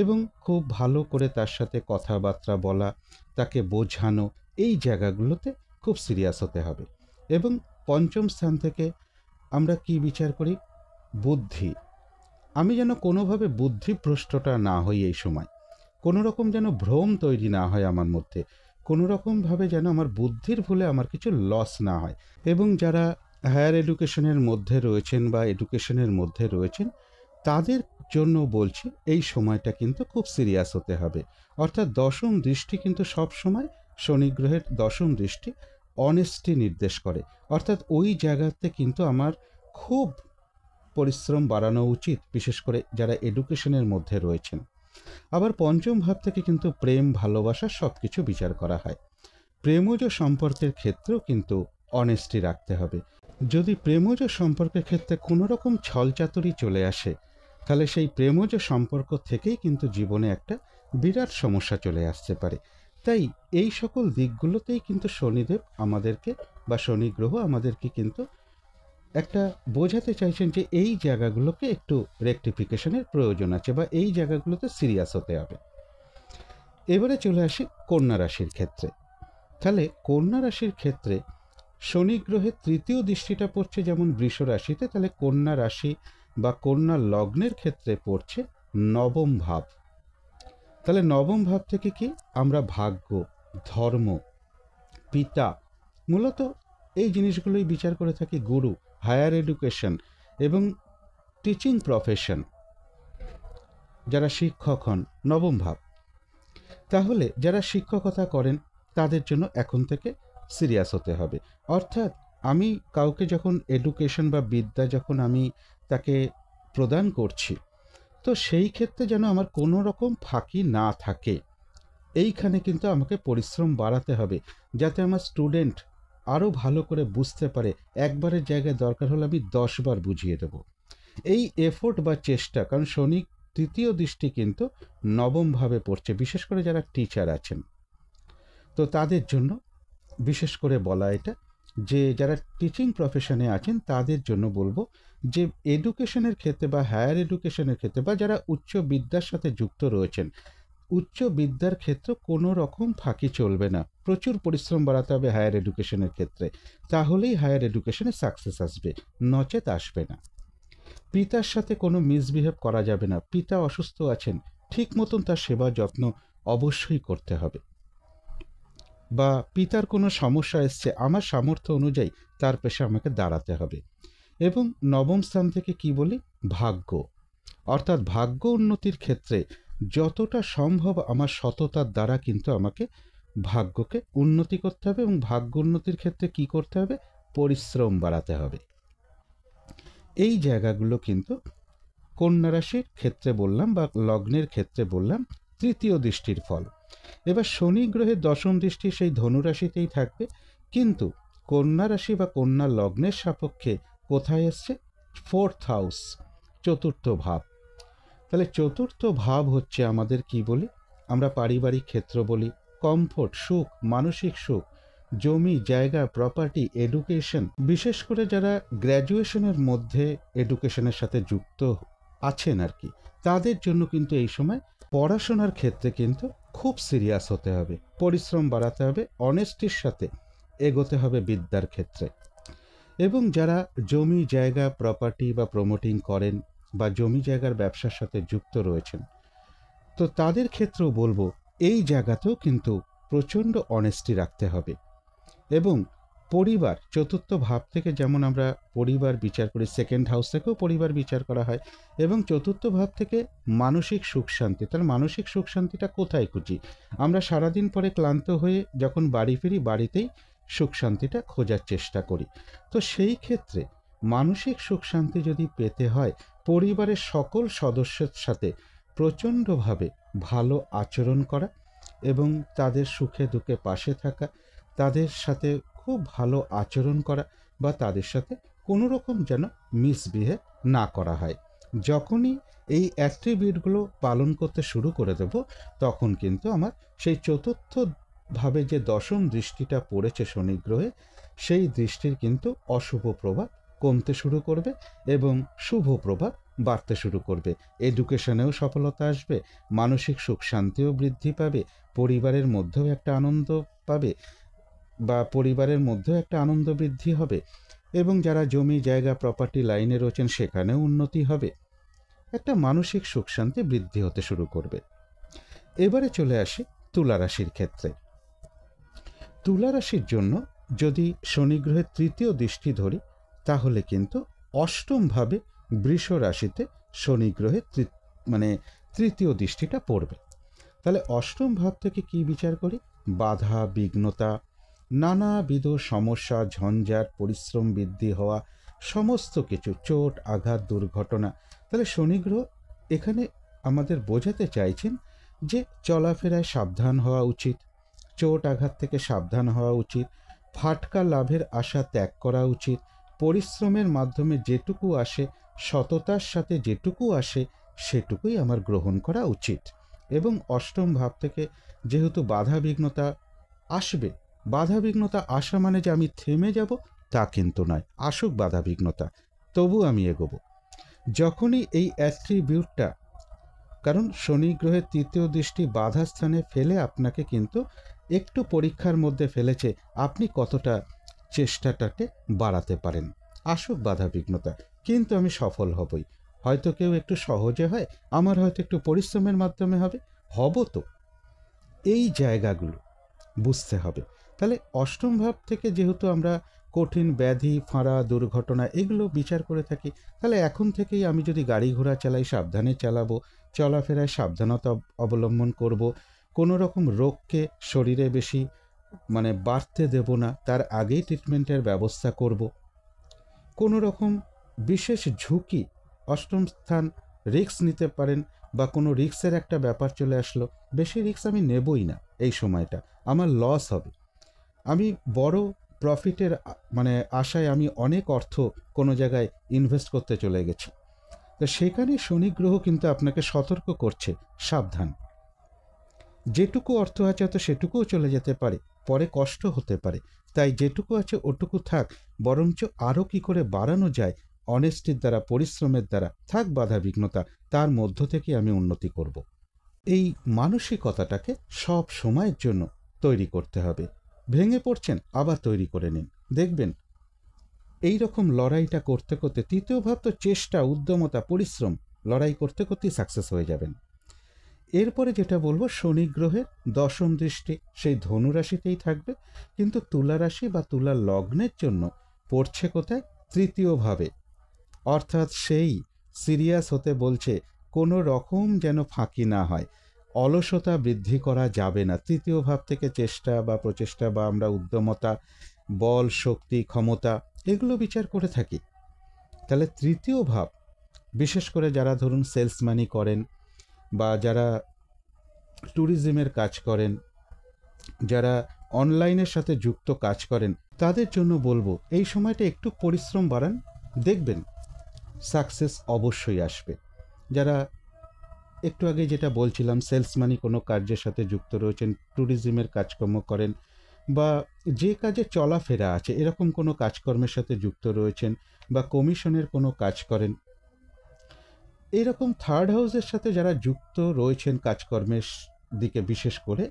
এবং খুব ভালো করে তার সাথে কথাবার্তা বলা, তাকে বোঝানো, এই জায়গাগুলোতে খুব সিরিয়াস হতে হবে। এবং পঞ্চম স্থান থেকে আমরা কি বিচার করি? বুদ্ধি। আমি যেন কোনোভাবে বুদ্ধিভ্রষ্টটা না হই, এই সময় কোনো রকম যেন ভ্রম তৈরি না হয় আমার মধ্যে, কোনো রকমভাবে যেন আমার বুদ্ধির ভুলে আমার কিছু লস না হয়। এবং যারা হায়ার এডুকেশনের মধ্যে রয়েছেন বা এডুকেশনের মধ্যে রয়েছেন, তাদের জন্য বলছি এই সময়টা কিন্তু খুব সিরিয়াস হতে হবে। অর্থাৎ দশম দৃষ্টি কিন্তু সব সময়, শনি গ্রহের দশম দৃষ্টি অনেস্টি নির্দেশ করে। অর্থাৎ ওই জায়গাতে কিন্তু আমার খুব পরিশ্রম বাড়ানো উচিত, বিশেষ করে যারা এডুকেশনের মধ্যে রয়েছেন। আবার পঞ্চম ভাব থেকে কিন্তু প্রেম, ভালোবাসা সব কিছু বিচার করা হয়। প্রেমজ সম্পর্কের ক্ষেত্রেও কিন্তু অনেস্টি রাখতে হবে। যদি প্রেমজ সম্পর্কের ক্ষেত্রে কোনো রকম ছলচাতুরি চলে আসে, তাহলে সেই প্রেমজ সম্পর্ক থেকেই কিন্তু জীবনে একটা বিরাট সমস্যা চলে আসতে পারে। তাই এই সকল দিকগুলোতেই কিন্তু শনিদেব আমাদেরকে বা শনি গ্রহ আমাদেরকে কিন্তু একটা বোঝাতে চাইছেন যে এই জায়গাগুলোকে একটু রেকটিফিকেশনের প্রয়োজন আছে বা এই জায়গাগুলোতে সিরিয়াস হতে হবে। এবারে চলে আসি কন্যা রাশির ক্ষেত্রে। তাহলে কন্যা রাশির ক্ষেত্রে শনি গ্রহের তৃতীয় দৃষ্টিটা পড়ছে যেমন বৃষ রাশিতে, তাহলে কন্যা রাশি বা কন্যা লগ্নের ক্ষেত্রে পড়ছে নবম ভাব। তাহলে নবম ভাব থেকে কি আমরা ভাগ্য, ধর্ম, পিতা, মূলত এই জিনিসগুলোই বিচার করে থাকি। গুরু, হায়ার এডুকেশন এবং টিচিং প্রফেশন, যারা শিক্ষক হন, নবম ভাব। তাহলে যারা শিক্ষকতা করেন তাদের জন্য এখন থেকে সিরিয়াস হতে হবে। অর্থাৎ আমি কাউকে যখন এডুকেশন বা বিদ্যা যখন আমি তাকে প্রদান করছি, তো সেই ক্ষেত্রে যেন আমার কোনো রকম ফাঁকি না থাকে। এইখানে কিন্তু আমাকে পরিশ্রম বাড়াতে হবে, যাতে আমার স্টুডেন্ট আরও ভালো করে বুঝতে পারে। একবারের জায়গায় দরকার হলে আমি 10 বার বুঝিয়ে দেব। এই এফোর্ট বা চেষ্টা, কারণ শনি তৃতীয় দৃষ্টি কিন্তু নবমভাবে পড়ছে, বিশেষ করে যারা টিচার আছেন, তো তাদের জন্য বিশেষ করে বলা এটা যে যারা টিচিং প্রফেশনে আছেন তাদের জন্য বলবো যে এডুকেশনের ক্ষেত্রে বা হায়ার এডুকেশনের ক্ষেত্রে বা যারা উচ্চ বিদ্যার সাথে যুক্ত রয়েছেন, উচ্চ বিদ্যার ক্ষেত্রে কোনো রকম ফাঁকি চলবে না। প্রচুর পরিশ্রম বাড়াতে হবে হায়ার এডুকেশনের ক্ষেত্রে, তাহলেই হায়ার এডুকেশনে সাকসেস আসবে, নচেত আসবে না। পিতার সাথে কোনো মিসবিহেভ করা যাবে না। পিতা অসুস্থ আছেন, ঠিক মতন তার সেবা যত্ন অবশ্যই করতে হবে। বা পিতার কোনো সমস্যা এসছে, আমার সামর্থ্য অনুযায়ী তার পেশে আমাকে দাঁড়াতে হবে। এবং নবম স্থান থেকে কি বলি, ভাগ্য। অর্থাৎ ভাগ্য উন্নতির ক্ষেত্রে যতটা সম্ভব আমার সততার দ্বারা কিন্তু আমাকে ভাগ্যকে উন্নতি করতে হবে। এবং ভাগ্য উন্নতির ক্ষেত্রে কি করতে হবে, পরিশ্রম বাড়াতে হবে। এই জায়গাগুলো কিন্তু কন্যা রাশির ক্ষেত্রে বললাম বা লগ্নের ক্ষেত্রে বললাম তৃতীয় দৃষ্টির ফল। এবার শনি গ্রহের দশম দৃষ্টি সেই ধনুরাশিতেই থাকবে, কিন্তু কন্যা রাশি বা কন্যা লগ্নের সাপেক্ষে কোথায় এসছে, ফোর্থ হাউস, চতুর্থ ভাব। তাহলে চতুর্থ ভাব হচ্ছে আমাদের কি বলি, আমরা পারিবারিক ক্ষেত্র বলি, কমফোর্ট, সুখ, মানসিক সুখ, জমি জায়গা, প্রপার্টি, এডুকেশন। বিশেষ করে যারা গ্র্যাজুয়েশনের মধ্যে এডুকেশনের সাথে যুক্ত আছেন আর কি, তাদের জন্য কিন্তু এই সময় পড়াশোনার ক্ষেত্রে কিন্তু খুব সিরিয়াস হতে হবে, পরিশ্রম বাড়াতে হবে, অনেস্টির সাথে এগোতে হবে বিদ্যার ক্ষেত্রে। এবং যারা জমি জায়গা, প্রপার্টি বা প্রমোটিং করেন বা জমি জায়গার ব্যবসার সাথে যুক্ত রয়েছেন, তো তাদের ক্ষেত্রেও বলবো এই জায়গাতেও কিন্তু প্রচণ্ড অনেস্টি রাখতে হবে। এবং পরিবার, চতুর্থ ভাব থেকে যেমন আমরা পরিবার বিচার করি, সেকেন্ড হাউস থেকেও পরিবার বিচার করা হয়। এবং চতুর্থ ভাব থেকে মানসিক সুখ শান্তি। তার মানসিক সুখ শান্তিটা কোথায় খুঁজি, আমরা সারাদিন পরে ক্লান্ত হয়ে যখন বাড়ি ফিরি, বাড়িতেই সুখ শান্তিটা খোঁজার চেষ্টা করি। তো সেই ক্ষেত্রে মানসিক সুখ শান্তি যদি পেতে হয়, পরিবারের সকল সদস্যের সাথে প্রচণ্ডভাবে ভালো আচরণ করা এবং তাদের সুখে দুঃখে পাশে থাকা, তাদের সাথে খুব ভালো আচরণ করা বা তাদের সাথে কোনো রকম যেন মিসবিহেভ না করা হয়। যখনই এই অ্যাট্রিবিউটগুলো পালন করতে শুরু করে দেব, তখন কিন্তু আমার সেই চতুর্থ ভাবে যে দশম দৃষ্টিটা পড়েছে শনি গ্রহে, সেই দৃষ্টির কিন্তু অশুভ প্রভাব কমতে শুরু করবে এবং শুভ প্রভাব বাড়তে শুরু করবে। এডুকেশনেও সফলতা আসবে, মানসিক সুখ শান্তিও বৃদ্ধি পাবে, পরিবারের মধ্যেও একটা আনন্দ পাবে বা পরিবারের মধ্যেও একটা আনন্দ বৃদ্ধি হবে। এবং যারা জমি জায়গা প্রপার্টি লাইনে রয়েছেন সেখানেও উন্নতি হবে, একটা মানসিক সুখ শান্তি বৃদ্ধি হতে শুরু করবে। এবারে চলে আসি তুলা রাশির ক্ষেত্রে। তুলা রাশির জন্য যদি শনি গ্রহের তৃতীয় দৃষ্টি ধরি, তাহলে কিন্তু অষ্টমভাবে বৃষ রাশিতে শনি গ্রহের তৃতীয় দৃষ্টিটা পড়বে। তাহলে অষ্টম ভাব থেকে কি বিচার করি? বাধা বিঘ্নতা, নানাবিধ সমস্যা, ঝঞ্ঝাট, পরিশ্রম বৃদ্ধি হওয়া, সমস্ত কিছু, চোট আঘাত, দুর্ঘটনা। তাহলে শনি গ্রহ এখানে আমাদের বোঝাতে চাইছেন যে চলাফেরায় সাবধান হওয়া উচিত, চোট আঘাত থেকে সাবধান হওয়া উচিত, ফাটকা লাভের আশা ত্যাগ করা উচিত, পরিশ্রমের মাধ্যমে যেটুকু আসে, সততার সাথে যেটুকু আসে সেটুকুই আমার গ্রহণ করা উচিত। এবং অষ্টম ভাব থেকে যেহেতু বাধা বিঘ্নতা আসবে, বাধা বিঘ্নতা আসা মানে যে আমি থেমে যাব তা কিন্তু নয়, আসুক বাধা বিঘ্নতা, তবু আমি এগোবো। যখনই এই অ্যাট্রিবিউটটা, কারণ শনি গ্রহের তৃতীয় দৃষ্টি বাধা স্থানে ফেলে আপনাকে কিন্তু একটু পরীক্ষার মধ্যে ফেলেছে, আপনি কতটা চেষ্টাটাকে বাড়াতে পারেন। আসুক বাধা বিঘ্নতা, কিন্তু আমি সফল হবই। হয়তো কেউ একটু সহজে হয়, আমার হয়তো একটু পরিশ্রমের মাধ্যমে হবে, হব তো। এই জায়গাগুলো বুঝতে হবে। তাহলে অষ্টম ভাব থেকে যেহেতু আমরা কঠিন ব্যাধি, ফাঁড়া, দুর্ঘটনা এগুলো বিচার করে থাকি, তাহলে এখন থেকেই আমি যদি গাড়ি ঘোড়া চালাই সাবধানে চালাবো, চলাফেরায় সাবধানতা অবলম্বন করব, কোনো রকম রোগকে শরীরে বেশি বাড়তে দেব না, তার আগেই ট্রিটমেন্টের ব্যবস্থা করব। কোনো রকম বিশেষ ঝুঁকি, অষ্টম স্থান রিস্ক নিতে পারেন, বা কোনো রিস্কের একটা ব্যাপার চলে আসলো, বেশি রিস্ক আমি নেবই না, এই সময়টা আমার লস হবে। আমি বড় প্রফিটের আশায় আমি অনেক অর্থ কোনো জায়গায় ইনভেস্ট করতে চলে গেছি, তো সেখানে শনি গ্রহ কিন্তু আপনাকে সতর্ক করছে, সাবধান। যেটুকু অর্থ আছে হয়তো সেটুকুও চলে যেতে পারে, পরে কষ্ট হতে পারে, তাই যেটুকু আছে ওটুকু থাক, বরঞ্চ আরও কি করে বাড়ানো যায় অনেস্টির দ্বারা, পরিশ্রমের দ্বারা, থাক বাধা বিঘ্নতা, তার মধ্য থেকে আমি উন্নতি করব। এই মানসিকতাটাকে সব সময়ের জন্য তৈরি করতে হবে। ভেঙে পড়ছেন, আবার তৈরি করে নিন, দেখবেন এই রকম লড়াইটা করতে করতে, তৃতীয় ভাব তো চেষ্টা, উদ্যমতা, পরিশ্রম, লড়াই করতে করতেই সাকসেস হয়ে যাবেন। এরপরে যেটা বলবো, শনি গ্রহের দশম দৃষ্টি সেই ধনু রাশিতেই থাকবে, কিন্তু তুলা রাশি বা তুলা লগ্নের জন্য পড়ছে কোথায়? তৃতীয় ভাবে। অর্থাৎ সেই সিরিয়াস হতে বলছে, কোনো রকম যেন ফাঁকি না হয়, অলসতা বৃদ্ধি করা যাবে না। তৃতীয় ভাব থেকে চেষ্টা বা প্রচেষ্টা বা আমরা উদ্যমতা, বল, শক্তি, ক্ষমতা এগুলো বিচার করে থাকি। তাহলে তৃতীয় ভাব, বিশেষ করে যারা ধরুন সেলসম্যানি করেন, বা যারা ট্যুরিজমের কাজ করেন, যারা অনলাইনের সাথে যুক্ত কাজ করেন, তাদের জন্য বলবো এই সময়টা একটু পরিশ্রম বাড়ান, দেখবেন সাকসেস অবশ্যই আসবে। যারা একটু আগে যেটা বলছিলাম, সেলসম্যানি কোনো কার্যের সাথে যুক্ত রয়েছেন, ট্যুরিজমের কাজকর্ম করেন, বা যে কাজে চলাফেরা আছে এরকম কোনো কাজকর্মের সাথে যুক্ত রয়েছেন, বা কমিশনের কোনো কাজ করেন, এরকম থার্ড হাউসের সাথে যারা যুক্ত রয়েছেন কাজকর্মের দিকে, বিশেষ করে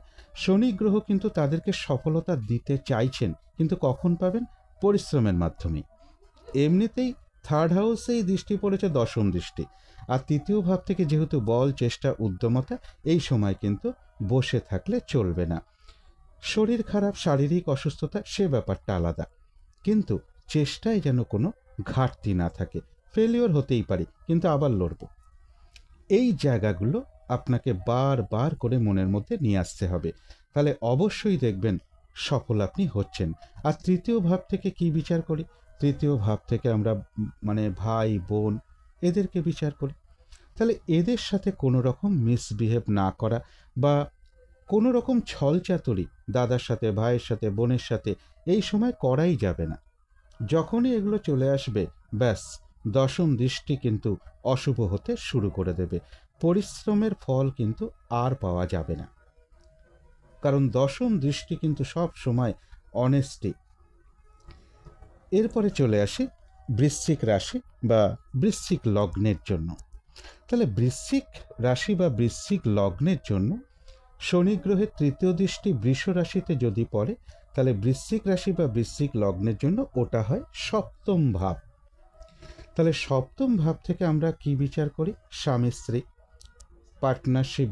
শনি গ্রহ কিন্তু তাদেরকে সফলতা দিতে চাইছেন, কিন্তু কখন পাবেন? পরিশ্রমের মাধ্যমে। এমনিতেই থার্ড হাউসেই দৃষ্টি পড়েছে, দশম দৃষ্টি, আর তৃতীয় ভাব থেকে যেহেতু বল, চেষ্টা, উদ্যমতা, এই সময় কিন্তু বসে থাকলে চলবে না। শরীর খারাপ, শারীরিক অসুস্থতা, সে ব্যাপারটা আলাদা, কিন্তু চেষ্টায় যেন কোনো ঘাটতি না থাকে। ফেলিওর হতেই পারি, কিন্তু আবার লড়ব। এই জায়গাগুলো আপনাকে বারবার করে মনের মধ্যে নিয়ে আসতে হবে, তাহলে অবশ্যই দেখবেন সফল আপনি হচ্ছেন। আর তৃতীয় ভাব থেকে কি বিচার করি? তৃতীয় ভাব থেকে আমরা ভাই বোন এদেরকে বিচার করি। তাহলে এদের সাথে কোনো রকম মিসবিহেভ না করা, বা কোনো রকম ছলচাতুরি দাদার সাথে, ভাইয়ের সাথে, বোনের সাথে এই সময় করাই যাবে না। যখনই এগুলো চলে আসবে, ব্যাস দশম দৃষ্টি কিন্তু অশুভ হতে শুরু করে দেবে, পরিশ্রমের ফল কিন্তু আর পাওয়া যাবে না, কারণ দশম দৃষ্টি কিন্তু সব সময় অনেস্টি। এরপরে চলে আসি বৃশ্চিক রাশি বা বৃশ্চিক লগ্নের জন্য। তাহলে বৃশ্চিক রাশি বা বৃশ্চিক লগ্নের জন্য শনি গ্রহের তৃতীয় দৃষ্টি বৃষ রাশিতে যদি পড়ে, তাহলে বৃশ্চিক রাশি বা বৃশ্চিক লগ্নের জন্য ওটা হয় সপ্তম ভাব। তাহলে সপ্তম ভাব থেকে আমরা কি বিচার করি? স্বামী স্ত্রী, পার্টনারশিপ,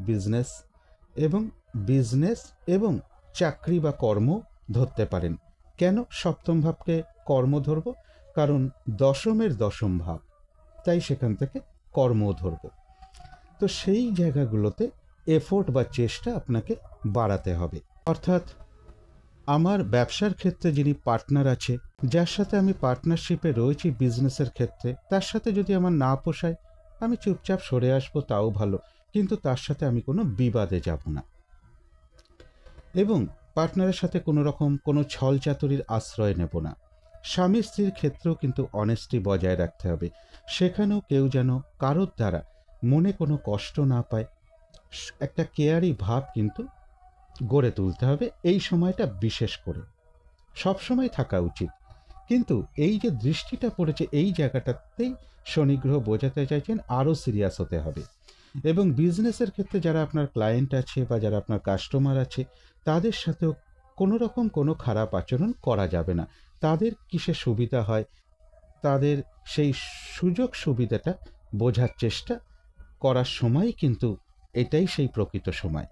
বিজনেস এবং চাকরি বা কর্ম ধরতে পারেন। কেন সপ্তম ভাবকে কর্ম ধরব? কারণ দশমের দশম ভাব, তাই সেখান থেকে কর্ম ধরব। তো সেই জায়গাগুলোতে এফোর্ট বা চেষ্টা আপনাকে বাড়াতে হবে। অর্থাৎ আমার ব্যবসার ক্ষেত্রে যিনি পার্টনার আছে, যার সাথে আমি পার্টনারশিপে রয়েছি বিজনেসের ক্ষেত্রে, তার সাথে যদি আমার না পোষায় আমি চুপচাপ সরে আসবো, তাও ভালো, কিন্তু তার সাথে আমি কোনো বিবাদে যাব না। এবং পার্টনারের সাথে কোনো রকম কোনো ছলচাতুরির আশ্রয় নেব না। স্বামী স্ত্রীর ক্ষেত্রেও কিন্তু অনেস্টি বজায় রাখতে হবে। সেখানেও কেউ যেন কারোর দ্বারা মনে কোনো কষ্ট না পায়, একটা কেয়ারি ভাব কিন্তু গড়ে তুলতে হবে। এই সময়টা বিশেষ করে সবসময় থাকা উচিত। কিন্তু এই যে দৃষ্টিটা পড়েছে, এই জায়গাটাতেই শনিগ্রহ বোঝাতে চাইছেন আরও সিরিয়াস হতে হবে। এবং বিজনেসের ক্ষেত্রে যারা আপনার ক্লায়েন্ট আছে বা যারা আপনার কাস্টমার আছে, তাদের সাথেও কোনো রকম কোনো খারাপ আচরণ করা যাবে না। তাদের কিসে সুবিধা হয়, তাদের সেই সুযোগ সুবিধাটা বোঝার চেষ্টা করার সময় কিন্তু এটাই সেই প্রকৃত সময়।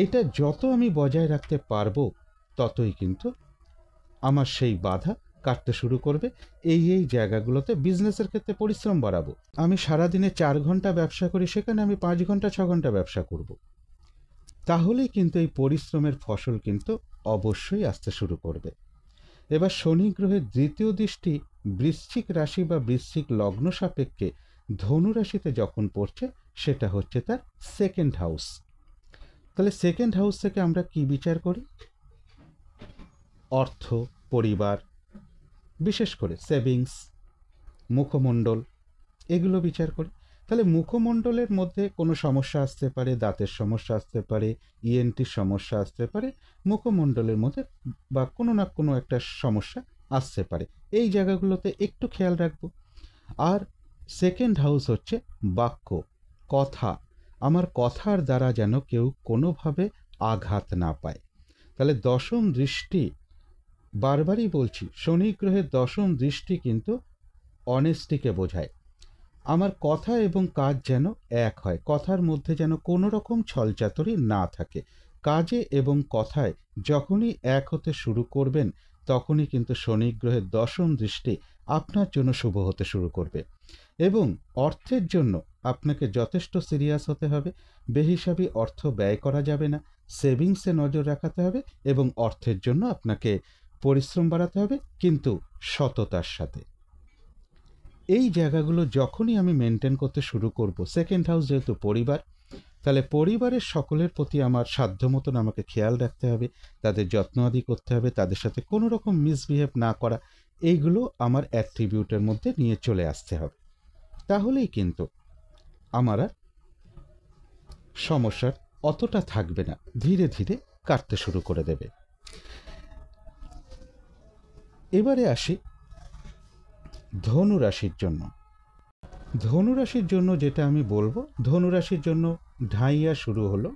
এটা যত আমি বজায় রাখতে পারবো, ততই কিন্তু আমার সেই বাধা কাটতে শুরু করবে। এই জায়গাগুলোতে বিজনেসের ক্ষেত্রে পরিশ্রম বাড়াবো। আমি সারাদিনে 4 ঘন্টা ব্যবসা করি, সেখানে আমি 5 ঘন্টা 6 ঘন্টা ব্যবসা করব। তাহলেই কিন্তু এই পরিশ্রমের ফসল কিন্তু অবশ্যই আসতে শুরু করবে। এবার শনি গ্রহের দ্বিতীয় দৃষ্টি বৃশ্চিক রাশি বা বৃশ্চিক লগ্ন সাপেক্ষে ধনু রাশিতে যখন পড়ছে, সেটা হচ্ছে তার সেকেন্ড হাউস। তাহলে সেকেন্ড হাউস থেকে আমরা কি বিচার করি? অর্থ, পরিবার, বিশেষ করে সেভিংস, মুখমণ্ডল, এগুলো বিচার করি। তাহলে মুখমণ্ডলের মধ্যে কোনো সমস্যা আসতে পারে, দাঁতের সমস্যা আসতে পারে, ইএনটির সমস্যা আসতে পারে, মুখমণ্ডলের মধ্যে বা কোনো না কোনো একটা সমস্যা আসতে পারে। এই জায়গাগুলোতে একটু খেয়াল রাখবো। আর সেকেন্ড হাউস হচ্ছে বাক্য, কথা। আমার কথার দ্বারা যেন কেউ কোনোভাবে আঘাত না পায়। তাহলে দশম দৃষ্টি, বারবারই বলছি, শনি গ্রহের দশম দৃষ্টি কিন্তু অনেস্টিকে বোঝায়। আমার কথা এবং কাজ যেন এক হয়, কথার মধ্যে যেন কোনো রকম ছলচাতুরি না থাকে। কাজে এবং কথায় যখনই এক হতে শুরু করবেন, তখনই কিন্তু শনি গ্রহের দশম দৃষ্টি আপনার জন্য শুভ হতে শুরু করবে। এবং অর্থের জন্য আপনাকে যথেষ্ট সিরিয়াস হতে হবে। বেহিসাবি অর্থ ব্যয় করা যাবে না, সেভিংসে নজর রাখাতে হবে এবং অর্থের জন্য আপনাকে পরিশ্রম বাড়াতে হবে, কিন্তু সততার সাথে। এই জায়গাগুলো যখনই আমি মেনটেন করতে শুরু করব, সেকেন্ড হাউস যেহেতু পরিবার, তাহলে পরিবারের সকলের প্রতি আমার সাধ্য মতন আমাকে খেয়াল রাখতে হবে, তাদের যত্ন আদি করতে হবে, তাদের সাথে কোনো রকম মিসবিহেভ না করা, এইগুলো আমার অ্যাট্রিবিউটের মধ্যে নিয়ে চলে আসতে হবে। তাহলেই কিন্তু আমার আর সমস্যার অতটা থাকবে না, ধীরে ধীরে কাটতে শুরু করে দেবে। এবারে আসি ধনুরাশির জন্য। ধনুরাশির জন্য যেটা আমি বলবো, ধনুরাশির জন্য ঢাইয়া শুরু হলো,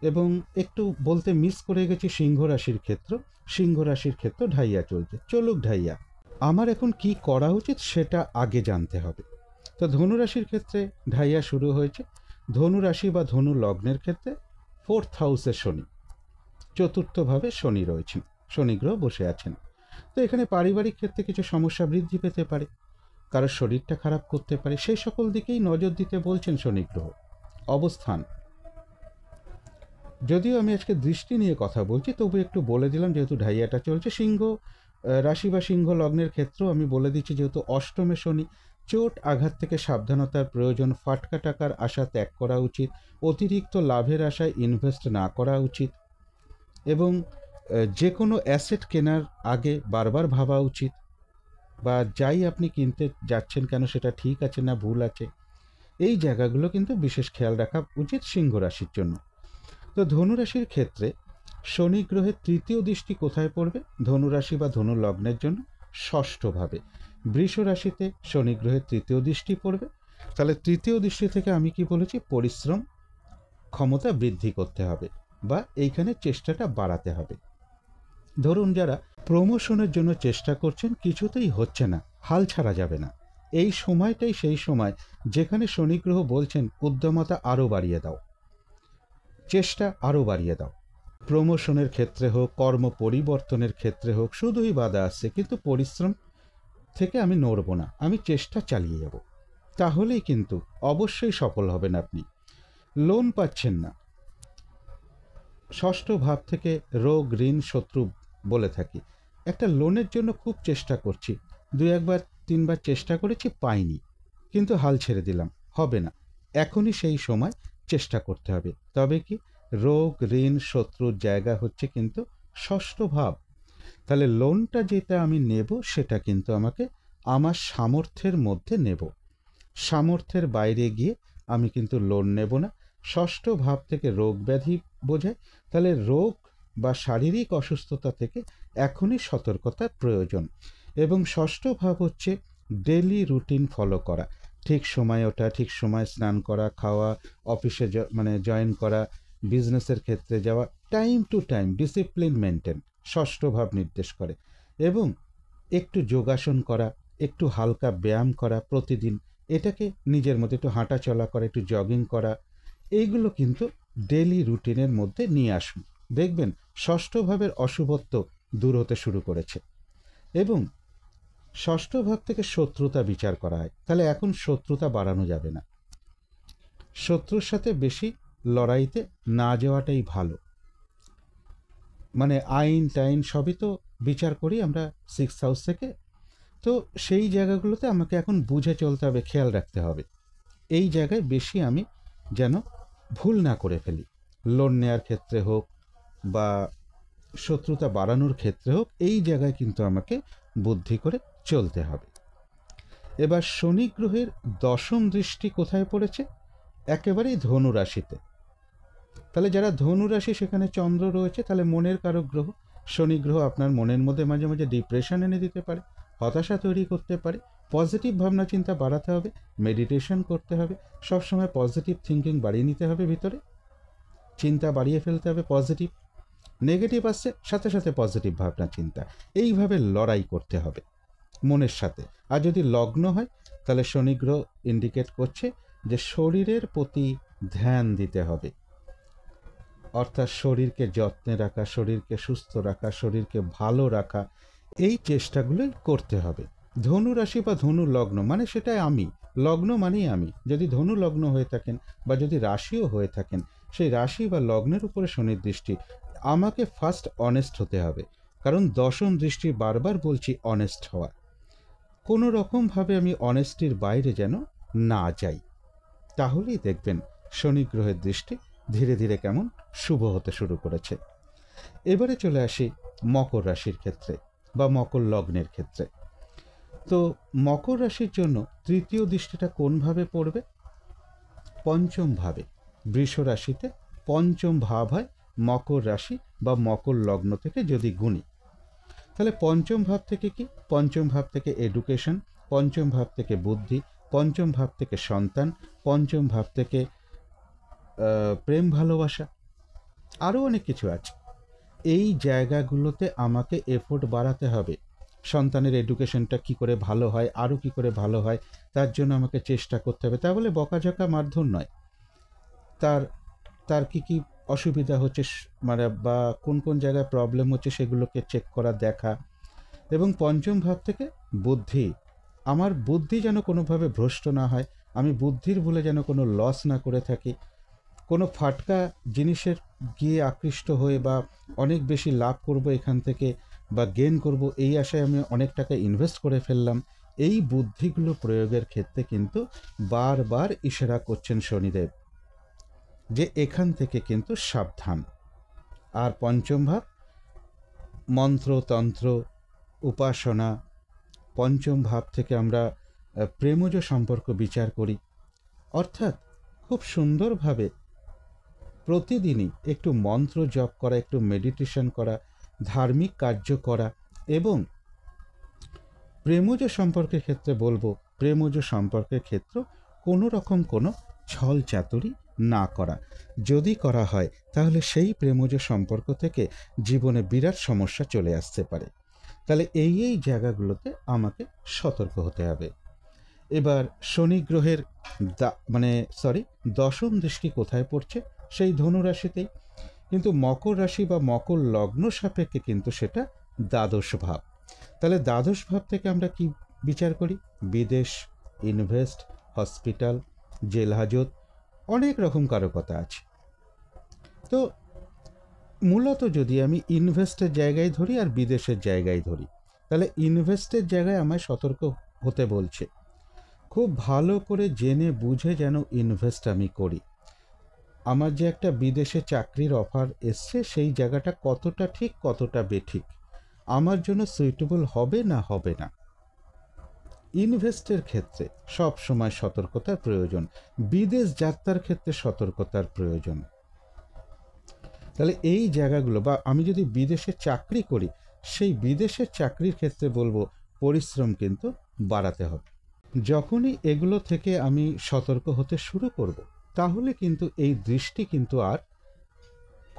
এবং একটু বলতে মিস করে গেছি সিংহ রাশির ক্ষেত্র। সিংহ রাশির ক্ষেত্র ঢাইয়া চলছে, চলুক ঢাইয়া। আমার এখন কি করা উচিত সেটা আগে জানতে হবে। তো ধনুরাশির ক্ষেত্রে ঢাইয়া শুরু হয়েছে। ধনুরাশি বা ধনু লগ্নের ক্ষেত্রে 4th হাউসে শনি, চতুর্থভাবে শনি রয়েছেন, শনি গ্রহ বসে আছেন। তো এখানে পারিবারিক ক্ষেত্রে কিছু সমস্যা বৃদ্ধি পেতে পারে, কারোর শরীরটা খারাপ করতে পারে, সেই সকল দিকেই নজর দিতে বলছেন শনি গ্রহ। অবস্থান, যদিও আমি আজকে দৃষ্টি নিয়ে কথা বলছি, তবু একটু বলে দিলাম, যেহেতু ঢাইয়াটা চলছে। সিংহ রাশি বা সিংহ লগ্নের ক্ষেত্রেও আমি বলে দিচ্ছি, যেহেতু অষ্টমে শনি, চোট আঘাত থেকে সাবধানতার প্রয়োজন। ফাটকা টাকার আশা ত্যাগ করা উচিত, অতিরিক্ত লাভের আশায় ইনভেস্ট না করা উচিত, এবং যে কোনো অ্যাসেট কেনার আগে বারবার ভাবা উচিত, বা যাই আপনি কিনতে যাচ্ছেন কেন সেটা ঠিক আছে না ভুল আছে, এই জায়গাগুলো কিন্তু বিশেষ খেয়াল রাখা উচিত সিংহ রাশির জন্য। তো ধনুরাশির ক্ষেত্রে শনি গ্রহের তৃতীয় দৃষ্টি কোথায় পড়বে? ধনুরাশি বা ধনু লগ্নের জন্য ষষ্ঠভাবে। বৃষ রাশিতে শনি গ্রহের তৃতীয় দৃষ্টি পড়বে। তাহলে তৃতীয় দৃষ্টি থেকে আমি কি বলেছি? পরিশ্রম ক্ষমতা বৃদ্ধি করতে হবে, বা এইখানে চেষ্টাটা বাড়াতে হবে। ধরুন যারা প্রমোশনের জন্য চেষ্টা করছেন, কিছুতেই হচ্ছে না, হাল ছাড়া যাবে না। এই সময়টাই সেই সময় যেখানে শনি গ্রহ বলছেন উদ্যমতা আরও বাড়িয়ে দাও, চেষ্টা আরও বাড়িয়ে দাও। প্রমোশনের ক্ষেত্রে হোক, কর্ম পরিবর্তনের ক্ষেত্রে হোক, শুধুই বাধা আসছে, কিন্তু পরিশ্রম থেকে আমি নড়ব না, আমি চেষ্টা চালিয়ে যাব, তাহলেই কিন্তু অবশ্যই সফল হবেন আপনি। লোন পাচ্ছেন না, ষষ্ঠ ভাব থেকে রোগ, ঋণ, শত্রু বলে থাকি। একটা লোনের জন্য খুব চেষ্টা করছি, 2-1-3বার চেষ্টা করেছি, পাইনি, কিন্তু হাল ছেড়ে দিলাম, হবে না, এখনই সেই সময় চেষ্টা করতে হবে। তবে কি, রোগ, ঋণ, শত্রুর জায়গা হচ্ছে কিন্তু ষষ্ঠ ভাব। তাহলে লোনটা যেটা আমি নেব সেটা কিন্তু আমাকে আমার সামর্থ্যের মধ্যে নেব, সামর্থ্যের বাইরে গিয়ে আমি কিন্তু লোন নেব না। ষষ্ঠ ভাব থেকে রোগ ব্যাধি বোঝায়, তাহলে রোগ বা শারীরিক অসুস্থতা থেকে এখনই সতর্কতার প্রয়োজন। এবং ষষ্ঠ ভাব হচ্ছে ডেলি রুটিন ফলো করা, ঠিক সময় ওঠা, ঠিক সময় স্নান করা, খাওয়া, অফিসে জয়েন করা, বিজনেসের ক্ষেত্রে যাওয়া, time to time discipline maintain ষষ্ঠ ভাব নির্দেশ করে। এবং একটু যোগাসন করা, একটু হালকা ব্যায়াম করা প্রতিদিন, এটাকে নিজের মধ্যে একটু হাঁটা চলা করা, একটু জগিং করা, এইগুলো কিন্তু ডেলি রুটিনের মধ্যে নিয়ে আসুন, দেখবেন ষষ্ঠ ভাবের অশুভত্ব দূর হতে শুরু করেছে। এবং ষষ্ঠ ভাব থেকে শত্রুতা বিচার করা হয়, তাহলে এখন শত্রুতা বাড়ানো যাবে না, শত্রুর সাথে বেশি লড়াইতে না যাওয়াটাই ভালো। আইন টাইন সবই তো বিচার করি আমরা 6th হাউস থেকে, তো সেই জায়গাগুলোতে আমাকে এখন বুঝে চলতে হবে, খেয়াল রাখতে হবে, এই জায়গায় বেশি আমি যেন ভুল না করে ফেলি। লোন নেওয়ার ক্ষেত্রে হোক বা শত্রুতা বাড়ানোর ক্ষেত্রে হোক, এই জায়গায় কিন্তু আমাকে বুদ্ধি করে চলতে হবে। এবার শনি গ্রহের দশম দৃষ্টি কোথায় পড়েছে? একেবারেই ধনু রাশিতে। তাহলে যারা ধনু রাশি, সেখানে চন্দ্র রয়েছে, তাহলে মনের কারক গ্রহ। শনি গ্রহ আপনার মনের মধ্যে মাঝে মাঝে ডিপ্রেশন এনে দিতে পারে, হতাশা তৈরি করতে পারে। পজিটিভ ভাবনা চিন্তা বাড়াতে হবে, মেডিটেশন করতে হবে, সবসময় পজিটিভ থিঙ্কিং বাড়িয়ে নিতে হবে, ভিতরে চিন্তা বাড়িয়ে ফেলতে হবে পজিটিভ। নেগেটিভ আসছে, সাথে সাথে পজিটিভ ভাবনা চিন্তা, এইভাবে লড়াই করতে হবে মনের সাথে। আর যদি লগ্ন হয়, তাহলে শনি গ্রহ ইন্ডিকেট করছে যে শরীরের প্রতি ধ্যান দিতে হবে, অর্থাৎ শরীরকে যত্নে রাখা, শরীরকে সুস্থ রাখা, শরীরকে ভালো রাখা, এই চেষ্টাগুলোই করতে হবে। ধনু রাশি বা ধনু লগ্ন সেটাই আমি, লগ্ন মানেই আমি। যদি ধনু লগ্ন হয়ে থাকেন বা যদি রাশিও হয়ে থাকেন, সেই রাশি বা লগ্নের উপরে শনির দৃষ্টি, আমাকে ফার্স্ট অনেস্ট হতে হবে, কারণ দশম দৃষ্টি, বারবার বলছি, অনেস্ট হওয়া। কোনো রকমভাবে আমি অনেস্টির বাইরে যেন না যাই, তাহলেই দেখবেন শনি গ্রহের দৃষ্টি ধীরে ধীরে কেমন শুভ হতে শুরু করেছে। এবারে চলে আসি মকর রাশির ক্ষেত্রে বা মকর লগ্নের ক্ষেত্রে। তো মকর রাশির জন্য তৃতীয় দৃষ্টিটা কোনভাবে পড়বে? পঞ্চম ভাবে। বৃষ রাশিতে পঞ্চম ভাব হয় মকর রাশি বা মকর লগ্ন থেকে যদি গুণি, তাহলে পঞ্চম ভাব থেকে কি? পঞ্চম ভাব থেকে এডুকেশন, পঞ্চম ভাব থেকে বুদ্ধি, পঞ্চম ভাব থেকে সন্তান, পঞ্চম ভাব থেকে প্রেম ভালোবাসা, আরও অনেক কিছু আছে। এই জায়গাগুলোতে আমাকে এফোর্ট বাড়াতে হবে। সন্তানের এডুকেশনটা কি করে ভালো হয়, আরও কি করে ভালো হয়, তার জন্য আমাকে চেষ্টা করতে হবে। তা বলে বকাঝকা মারধর নয়, তার তার কি কি অসুবিধা হচ্ছে বা কোন কোন জায়গায় প্রবলেম হচ্ছে সেগুলোকে চেক করা, দেখা। এবং পঞ্চম ভাব থেকে বুদ্ধি, আমার বুদ্ধি যেন কোনোভাবে ভ্রষ্ট না হয়, আমি বুদ্ধির ভুলে যেন কোনো লস না করে থাকি, কোনো ফাটকা জিনিসের গিয়ে আকৃষ্ট হয়ে বা অনেক বেশি লাভ করব এখান থেকে বা গেন করব, এই আশায় আমি অনেক টাকা ইনভেস্ট করে ফেললাম। এই বুদ্ধিগুলো প্রয়োগের ক্ষেত্রে কিন্তু বারবার ইশারা করছেন শনিদেব যে এখান থেকে কিন্তু সাবধান। আর পঞ্চম ভাব মন্ত্রতন্ত্র, উপাসনা, পঞ্চম ভাব থেকে আমরা প্রেমজ সম্পর্ক বিচার করি, অর্থাৎ খুব সুন্দরভাবে প্রতিদিনই একটু মন্ত্র জপ করা, একটু মেডিটেশন করা, ধার্মিক কার্য করা। এবং প্রেমজ সম্পর্কের ক্ষেত্রে বলবো, প্রেমজ সম্পর্কের ক্ষেত্রে কোনো রকম কোনো ছল চাতুরি না করা, যদি করা হয় তাহলে সেই প্রেমজ সম্পর্ক থেকে জীবনে বিরাট সমস্যা চলে আসতে পারে। তাহলে এই জায়গাগুলোতে আমাকে সতর্ক হতে হবে। এবার শনি গ্রহের দশম দৃষ্টি কোথায় পড়ছে? সেই ধনু রাশিতেই। কিন্তু মকর রাশি বা মকর লগ্ন সাপেক্ষে কিন্তু সেটা দ্বাদশ ভাব। তাহলে দ্বাদশ ভাব থেকে আমরা কি বিচার করি? বিদেশ, ইনভেস্ট, হসপিটাল, জেল হাজত, অনেক রকম কারকতা আছে। তো মূলত যদি আমি ইনভেস্টের জায়গায় ধরি আর বিদেশের জায়গায় ধরি, তাহলে ইনভেস্টের জায়গায় আমায় সতর্ক হতে বলছে। খুব ভালো করে জেনে বুঝে যেন ইনভেস্ট আমি করি। আমার যে একটা বিদেশে চাকরির অফার এসছে, সেই জায়গাটা কতটা ঠিক কতটা বেঠিক, আমার জন্য সুইটেবল হবে না হবে না। ইনভেস্টের ক্ষেত্রে সব সময় সতর্কতার প্রয়োজন, বিদেশ যাত্রার ক্ষেত্রে সতর্কতার প্রয়োজন। তাহলে এই জায়গাগুলো, বা আমি যদি বিদেশে চাকরি করি, সেই বিদেশের চাকরির ক্ষেত্রে বলবো পরিশ্রম কিন্তু বাড়াতে হবে। যখনই এগুলো থেকে আমি সতর্ক হতে শুরু করব, তাহলে কিন্তু এই দৃষ্টি কিন্তু আর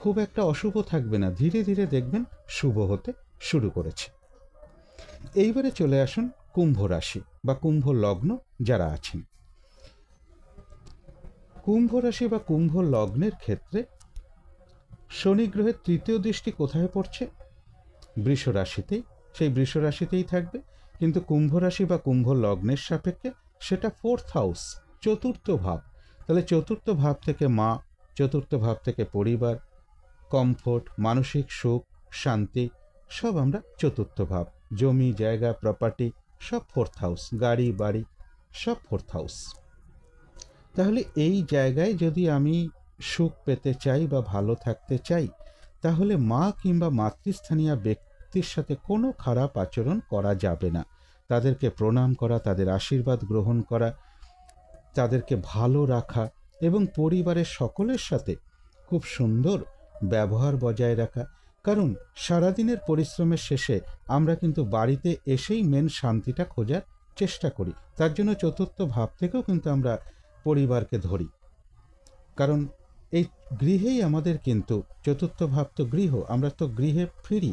খুব একটা অশুভ থাকবে না, ধীরে ধীরে দেখবেন শুভ হতে শুরু করেছে। এইবারে চলে আসুন কুম্ভ রাশি বা কুম্ভ লগ্ন যারা আছেন। কুম্ভ রাশি বা কুম্ভ লগ্নের ক্ষেত্রে শনি গ্রহের তৃতীয় দৃষ্টি কোথায় পড়ছে? বৃষ রাশিতেই। সেই বৃষ রাশিতেই থাকবে, কিন্তু কুম্ভ রাশি বা কুম্ভ লগ্নের সাপেক্ষে সেটা ফোর্থ হাউস, চতুর্থ ভাব। তাহলে চতুর্থ ভাব থেকে মা, চতুর্থ ভাব থেকে পরিবার, কমফোর্ট, মানসিক সুখ, শান্তি, সব আমরা চতুর্থ ভাব। জমি জায়গা প্রপার্টি সব ফোর্থ হাউস, গাড়ি বাড়ি সব ফোর্থ হাউস। তাহলে এই জায়গায় যদি আমি সুখ পেতে চাই বা ভালো থাকতে চাই, তাহলে মা কিংবা মাতৃস্থানীয় ব্যক্তির সাথে কোনো খারাপ আচরণ করা যাবে না। তাদেরকে প্রণাম করা, তাদের আশীর্বাদ গ্রহণ করা, তাদেরকে ভালো রাখা এবং পরিবারের সকলের সাথে খুব সুন্দর ব্যবহার বজায় রাখা। কারণ সারাদিনের পরিশ্রমের শেষে আমরা কিন্তু বাড়িতে এসেই মেন শান্তিটা খোঁজার চেষ্টা করি। তার জন্য চতুর্থ ভাব থেকেও কিন্তু আমরা পরিবারকে ধরি, কারণ এই গৃহেই আমাদের কিন্তু চতুর্থ ভাব তো গৃহ, আমরা তো গৃহে ফিরি,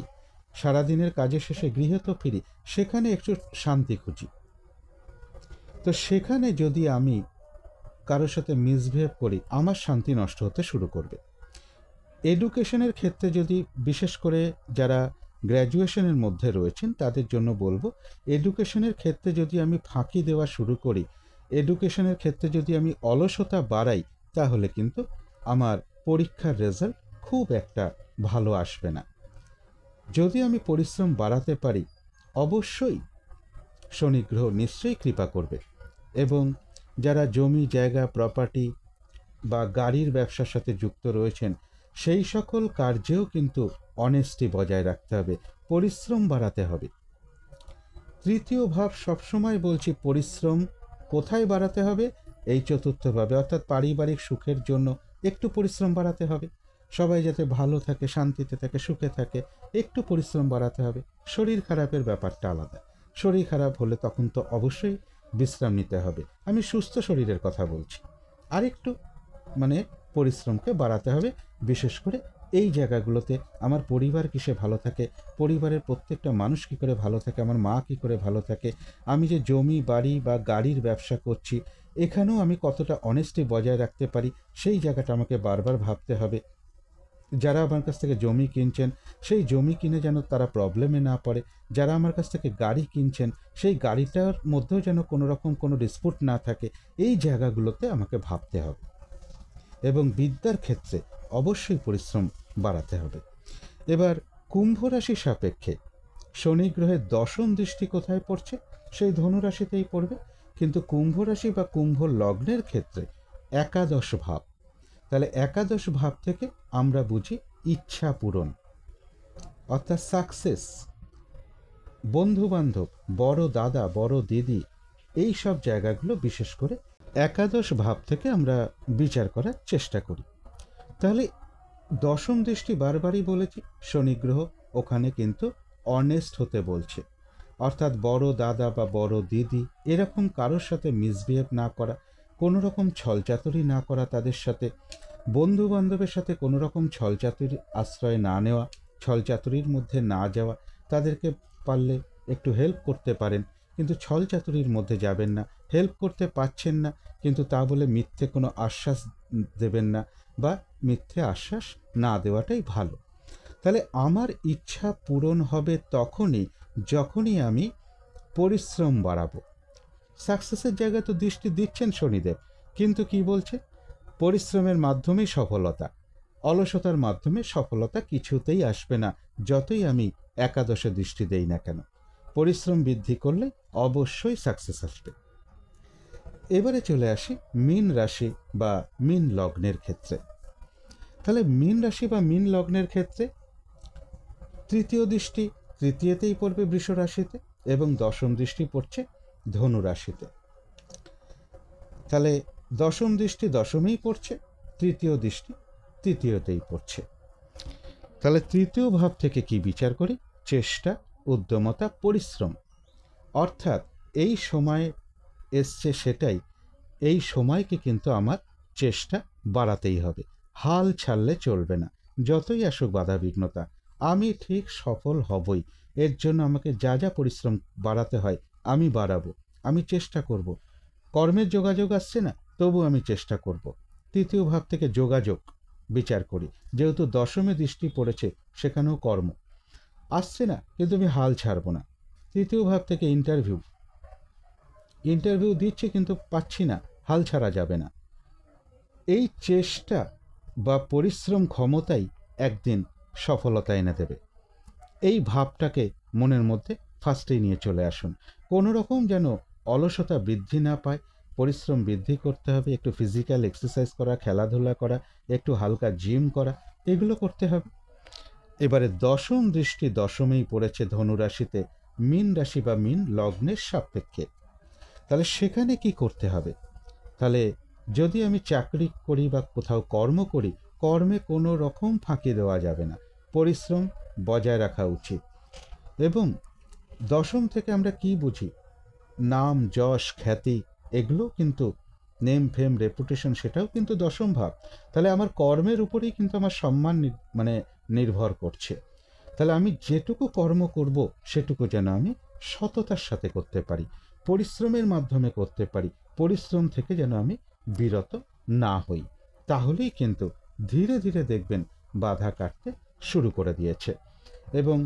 সারাদিনের কাজের শেষে গৃহে তো ফিরি, সেখানে একটু শান্তি খুঁজি। তো সেখানে যদি আমি কারোর সাথে মিসবিহেভ করি, আমার শান্তি নষ্ট হতে শুরু করবে। এডুকেশনের ক্ষেত্রে যদি, বিশেষ করে যারা গ্র্যাজুয়েশনের মধ্যে রয়েছেন তাদের জন্য বলবো, এডুকেশনের ক্ষেত্রে যদি আমি ফাঁকি দেওয়া শুরু করি, এডুকেশনের ক্ষেত্রে যদি আমি অলসতা বাড়াই, তাহলে কিন্তু আমার পরীক্ষার রেজাল্ট খুব একটা ভালো আসবে না। যদি আমি পরিশ্রম বাড়াতে পারি, অবশ্যই শনি গ্রহ নিশ্চয়ই কৃপা করবে। এবং যারা জমি জায়গা প্রপার্টি বা গাড়ির ব্যবসার সাথে যুক্ত রয়েছেন, সেই সকল কার্যেও কিন্তু অনেস্টি বজায় রাখতে হবে, পরিশ্রম বাড়াতে হবে। তৃতীয় ভাব সবসময় বলছি পরিশ্রম কোথায় বাড়াতে হবে? এই চতুর্থ ভাবে, অর্থাৎ পারিবারিক সুখের জন্য একটু পরিশ্রম বাড়াতে হবে। সবাই যাতে ভালো থাকে, শান্তিতে থাকে, সুখে থাকে, একটু পরিশ্রম বাড়াতে হবে। শরীর খারাপের ব্যাপারটা আলাদা, শরীর খারাপ হলে তখন তো অবশ্যই বিশ্রাম নিতে হবে। আমি সুস্থ শরীরের কথা বলছি। আরেকটু পরিশ্রমকে বাড়াতে হবে, বিশেষ করে এই জায়গাগুলোতে। আমার পরিবার কিসে ভালো থাকে, পরিবারের প্রত্যেকটা মানুষ কী করে ভালো থাকে, আমার মা কী করে ভালো থাকে, আমি যে জমি বাড়ি বা গাড়ির ব্যবসা করছি, এখানেও আমি কতটা অনেস্টি বজায় রাখতে পারি, সেই জায়গাটা আমাকে বারবার ভাবতে হবে। যারা আমার কাছ থেকে জমি কিনছেন, সেই জমি কিনে যেন তারা প্রবলেমে না পড়ে। যারা আমার কাছ থেকে গাড়ি কিনছেন, সেই গাড়িটার মধ্যেও যেন কোনো রকম কোনো ডিসপুট না থাকে, এই জায়গাগুলোতে আমাকে ভাবতে হবে। এবং বিদ্যার ক্ষেত্রে অবশ্যই পরিশ্রম বাড়াতে হবে। এবার কুম্ভ রাশি সাপেক্ষে শনি গ্রহের দশম দৃষ্টি কোথায় পড়ছে? সেই ধনুরাশিতেই পড়বে, কিন্তু কুম্ভ রাশি বা কুম্ভ লগ্নের ক্ষেত্রে একাদশ ভাব। তাহলে একাদশ ভাব থেকে আমরা বুঝি ইচ্ছা পূরণ, অর্থাৎ সাকসেস, বন্ধুবান্ধব, বড় দাদা বড় দিদি, এই সব জায়গাগুলো বিশেষ করে একাদশ ভাব থেকে আমরা বিচার করার চেষ্টা করি। তাহলে দশম দৃষ্টি বারবারই বলেছি, শনি গ্রহ ওখানে কিন্তু অনেস্ট হতে বলছে, অর্থাৎ বড় দাদা বা বড় দিদি এরকম কারোর সাথে মিসবিহেভ না করা, কোনো রকম ছলচাতুরি না করা তাদের সাথে, বন্ধু বান্ধবের সাথে কোনো রকম ছলচাতুরির আশ্রয় না নেওয়া, ছলচাতুরির মধ্যে না যাওয়া। তাদেরকে পারলে একটু হেল্প করতে পারেন, কিন্তু ছলচাতুরির মধ্যে যাবেন না। হেল্প করতে পারছেন না, কিন্তু তা বলে মিথ্যে কোনো আশ্বাস দেবেন না বা মিথ্যে আশ্বাস না দেওয়াটাই ভালো। তাহলে আমার ইচ্ছা পূরণ হবে যখনই আমি পরিশ্রম বাড়াবো। সাকসেসের জায়গায় তো দৃষ্টি দিচ্ছেন শনিদেব, কিন্তু কি বলছে? পরিশ্রমের মাধ্যমেই সফলতা, অলসতার মাধ্যমে সফলতা কিছুতেই আসবে না, যতই আমি একাদশে দৃষ্টি দেই না কেন। পরিশ্রম বৃদ্ধি করলে অবশ্যই সাকসেস আসবে। এবারে চলে আসি মীন রাশি বা মীন লগ্নের ক্ষেত্রে। তাহলে মীন রাশি বা মীন লগ্নের ক্ষেত্রে তৃতীয় দৃষ্টি তৃতীয়তেই পড়বে বৃষ রাশিতে এবং দশম দৃষ্টি পড়ছে ধনু রাশিতে। তাহলে দশম দৃষ্টি দশমেই পড়ছে, তৃতীয় দৃষ্টি তৃতীয়তেই পড়ছে। তাহলে তৃতীয় ভাব থেকে কি বিচার করি? চেষ্টা, উদ্যমতা, পরিশ্রম। অর্থাৎ এই সময় এসছে সেটাই, এই সময়কে কিন্তু আমার চেষ্টা বাড়াতেই হবে, হাল ছাড়লে চলবে না। যতই আসুক বাধা বিঘ্নতা, আমি ঠিক সফল হবই। এর জন্য আমাকে যা যা পরিশ্রম বাড়াতে হয় আমি বাড়াবো, আমি চেষ্টা করব। কর্মের যোগাযোগ আসছে না, তবু আমি চেষ্টা করব। তৃতীয় ভাব থেকে যোগাযোগ বিচার করি, যেহেতু দশমে দৃষ্টি পড়েছে সেখানেও কর্ম আসছে না, কিন্তু আমি হাল ছাড়ব না। তৃতীয় ভাব থেকে ইন্টারভিউ দিচ্ছি কিন্তু পাচ্ছি না, হাল ছাড়া যাবে না। এই চেষ্টা বা পরিশ্রম ক্ষমতাই একদিন সফলতা এনে দেবে। এই ভাবটাকে মনের মধ্যে ফার্স্টেই নিয়ে চলে আসুন। কোনো রকম যেন অলসতা বৃদ্ধি না পায়, পরিশ্রম বৃদ্ধি করতে হবে, একটু ফিজিক্যাল এক্সারসাইজ করা, খেলাধুলা করা, একটু হালকা জিম করা, এগুলো করতে হবে। এবারে দশম দৃষ্টি দশমেই পড়েছে ধনু রাশিতে, মীন রাশি বা মীন লগ্নের সাপেক্ষে। তাহলে সেখানে কি করতে হবে? তাহলে যদি আমি চাকরি করি বা কোথাও কর্ম করি, কর্মে কোনো রকম ফাঁকি দেওয়া যাবে না, পরিশ্রম বজায় রাখা উচিত। এবং দশম থেকে আমরা কি বুঝি? নাম, যশ, খ্যাতি, এগুলো কিন্তু নেম ফেম, রেপুটেশন, সেটাও কিন্তু দশম ভাব। তাহলে আমার কর্মের উপরেই কিন্তু আমার সম্মান নির্ভর করছে। তাহলে আমি যেটুকু কর্ম করব সেটুকু যেন আমি সততার সাথে করতে পারি, পরিশ্রমের মাধ্যমে করতে পারি, পরিশ্রম থেকে যেন আমি বিরত না হই। তাহলেই কিন্তু ধীরে ধীরে দেখবেন বাধা কাটতে শুরু করে দিয়েছে। এবং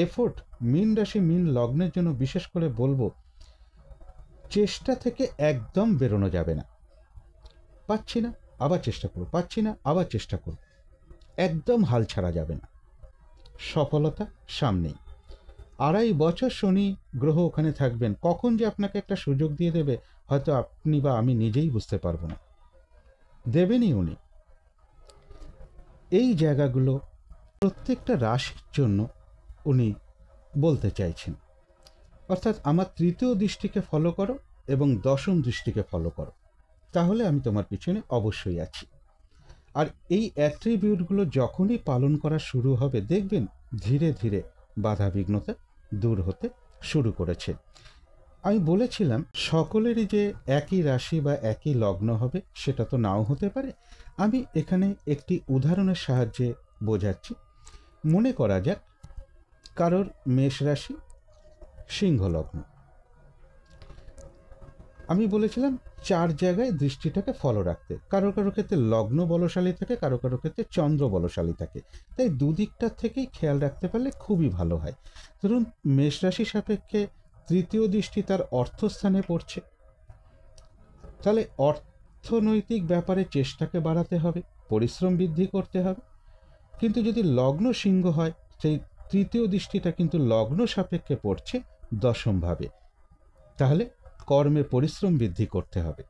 এফোর্ট মীন রাশি মীন লগ্নের জন্য বিশেষ করে বলবো, চেষ্টা থেকে একদম বেরোনো যাবে না। পাচ্ছি না, আবার চেষ্টা করো, পাচ্ছি না, আবার চেষ্টা করো, একদম হাল ছাড়া যাবে না। সফলতা সামনেই। 2.5 বছর শনি গ্রহ ওখানে থাকবেন, কখন যে আপনাকে একটা সুযোগ দিয়ে দেবে হয়তো আপনি বা আমি নিজেই বুঝতে পারবো না, দেবেনই উনি। এই জায়গাগুলো প্রত্যেকটা রাশির জন্য উনি বলতে চাইছেন। অর্থাৎ আমার তৃতীয় দৃষ্টিকে ফলো করো এবং দশম দৃষ্টিকে ফলো করো, তাহলে আমি তোমার পিছনে অবশ্যই আছি। আর এই অ্যাট্রিবিউটগুলো যখনই পালন করা শুরু হবে, দেখবেন ধীরে ধীরে বাধা বিঘ্নতা দূর হতে শুরু করেছে। আমি বলেছিলাম সকলেরই যে একই রাশি বা একই লগ্ন হবে সেটা তো নাও হতে পারে। আমি এখানে একটি উদাহরণের সাহায্যে বোঝাচ্ছি। মনে করা যাক কারোর মেষ রাশি, সিংহ লগ্ন। আমি বলেছিলাম 4 জায়গায় দৃষ্টিটাকে ফলো রাখতে। কারো ক্ষেত্রে লগ্ন বলশালী থাকে, কারো ক্ষেত্রে চন্দ্র বলশালী থাকে। তাই দুদিকটার থেকেই খেয়াল রাখতে পারলে খুবই ভালো হয়। ধরুন মেষ রাশি সাপেক্ষে তৃতীয় দৃষ্টি তার অর্থস্থানে পড়ছে, তাহলে অর্থনৈতিক ব্যাপারে চেষ্টাকে বাড়াতে হবে, পরিশ্রম বৃদ্ধি করতে হবে। কিন্তু যদি লগ্ন সিংহ হয়, সেই তৃতীয় দৃষ্টিটা কিন্তু লগ্ন সাপেক্ষে পড়ছে দশমভাবে, তাহলে কর্মে পরিশ্রম বৃদ্ধি করতে হবে।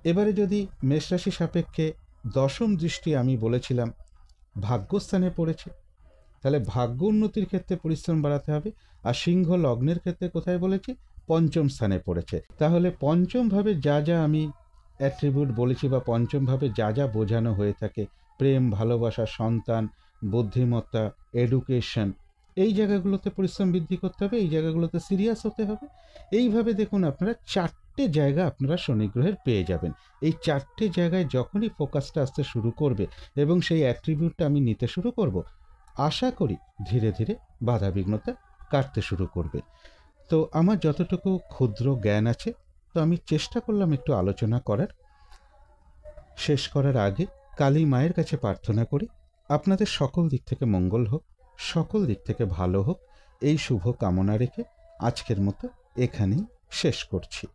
এবারে যদি মেষরাশি সাপেক্ষে দশম দৃষ্টি আমি বলেছিলাম ভাগ্যস্থানে পড়েছে, তাহলে ভাগ্য উন্নতির ক্ষেত্রে পরিশ্রম বাড়াতে হবে। আর সিংহ লগ্নের ক্ষেত্রে কোথায় বলেছি? পঞ্চম স্থানে পড়েছে। তাহলে পঞ্চমভাবে যা যা আমি অ্যাট্রিবিউট বলেছি বা পঞ্চমভাবে যা যা বোঝানো হয়ে থাকে, প্রেম, ভালোবাসা, সন্তান, বুদ্ধিমত্তা, এডুকেশন, এই জায়গাগুলোতে পরিশ্রম বৃদ্ধি করতে হবে, এই জায়গাগুলোতে সিরিয়াস হতে হবে। এইভাবে দেখুন আপনারা 4টে জায়গা আপনারা শনি গ্রহের পেয়ে যাবেন। এই 4টে জায়গায় যখনই ফোকাসটা আসতে শুরু করবে এবং সেই অ্যাট্রিবিউটটা আমি নিতে শুরু করব, আশা করি ধীরে ধীরে বাধা বিঘ্নতা কাটতে শুরু করবে। তো আমার যতটুকু ক্ষুদ্র জ্ঞান আছে, তো আমি চেষ্টা করলাম একটু আলোচনা করার। শেষ করার আগে কালী মায়ের কাছে প্রার্থনা করি আপনাদের সকল দিক থেকে মঙ্গল হোক, সকল দিক থেকে ভালো হোক, এই শুভ কামনা রেখে আজকের মতো এখানেই শেষ করছি।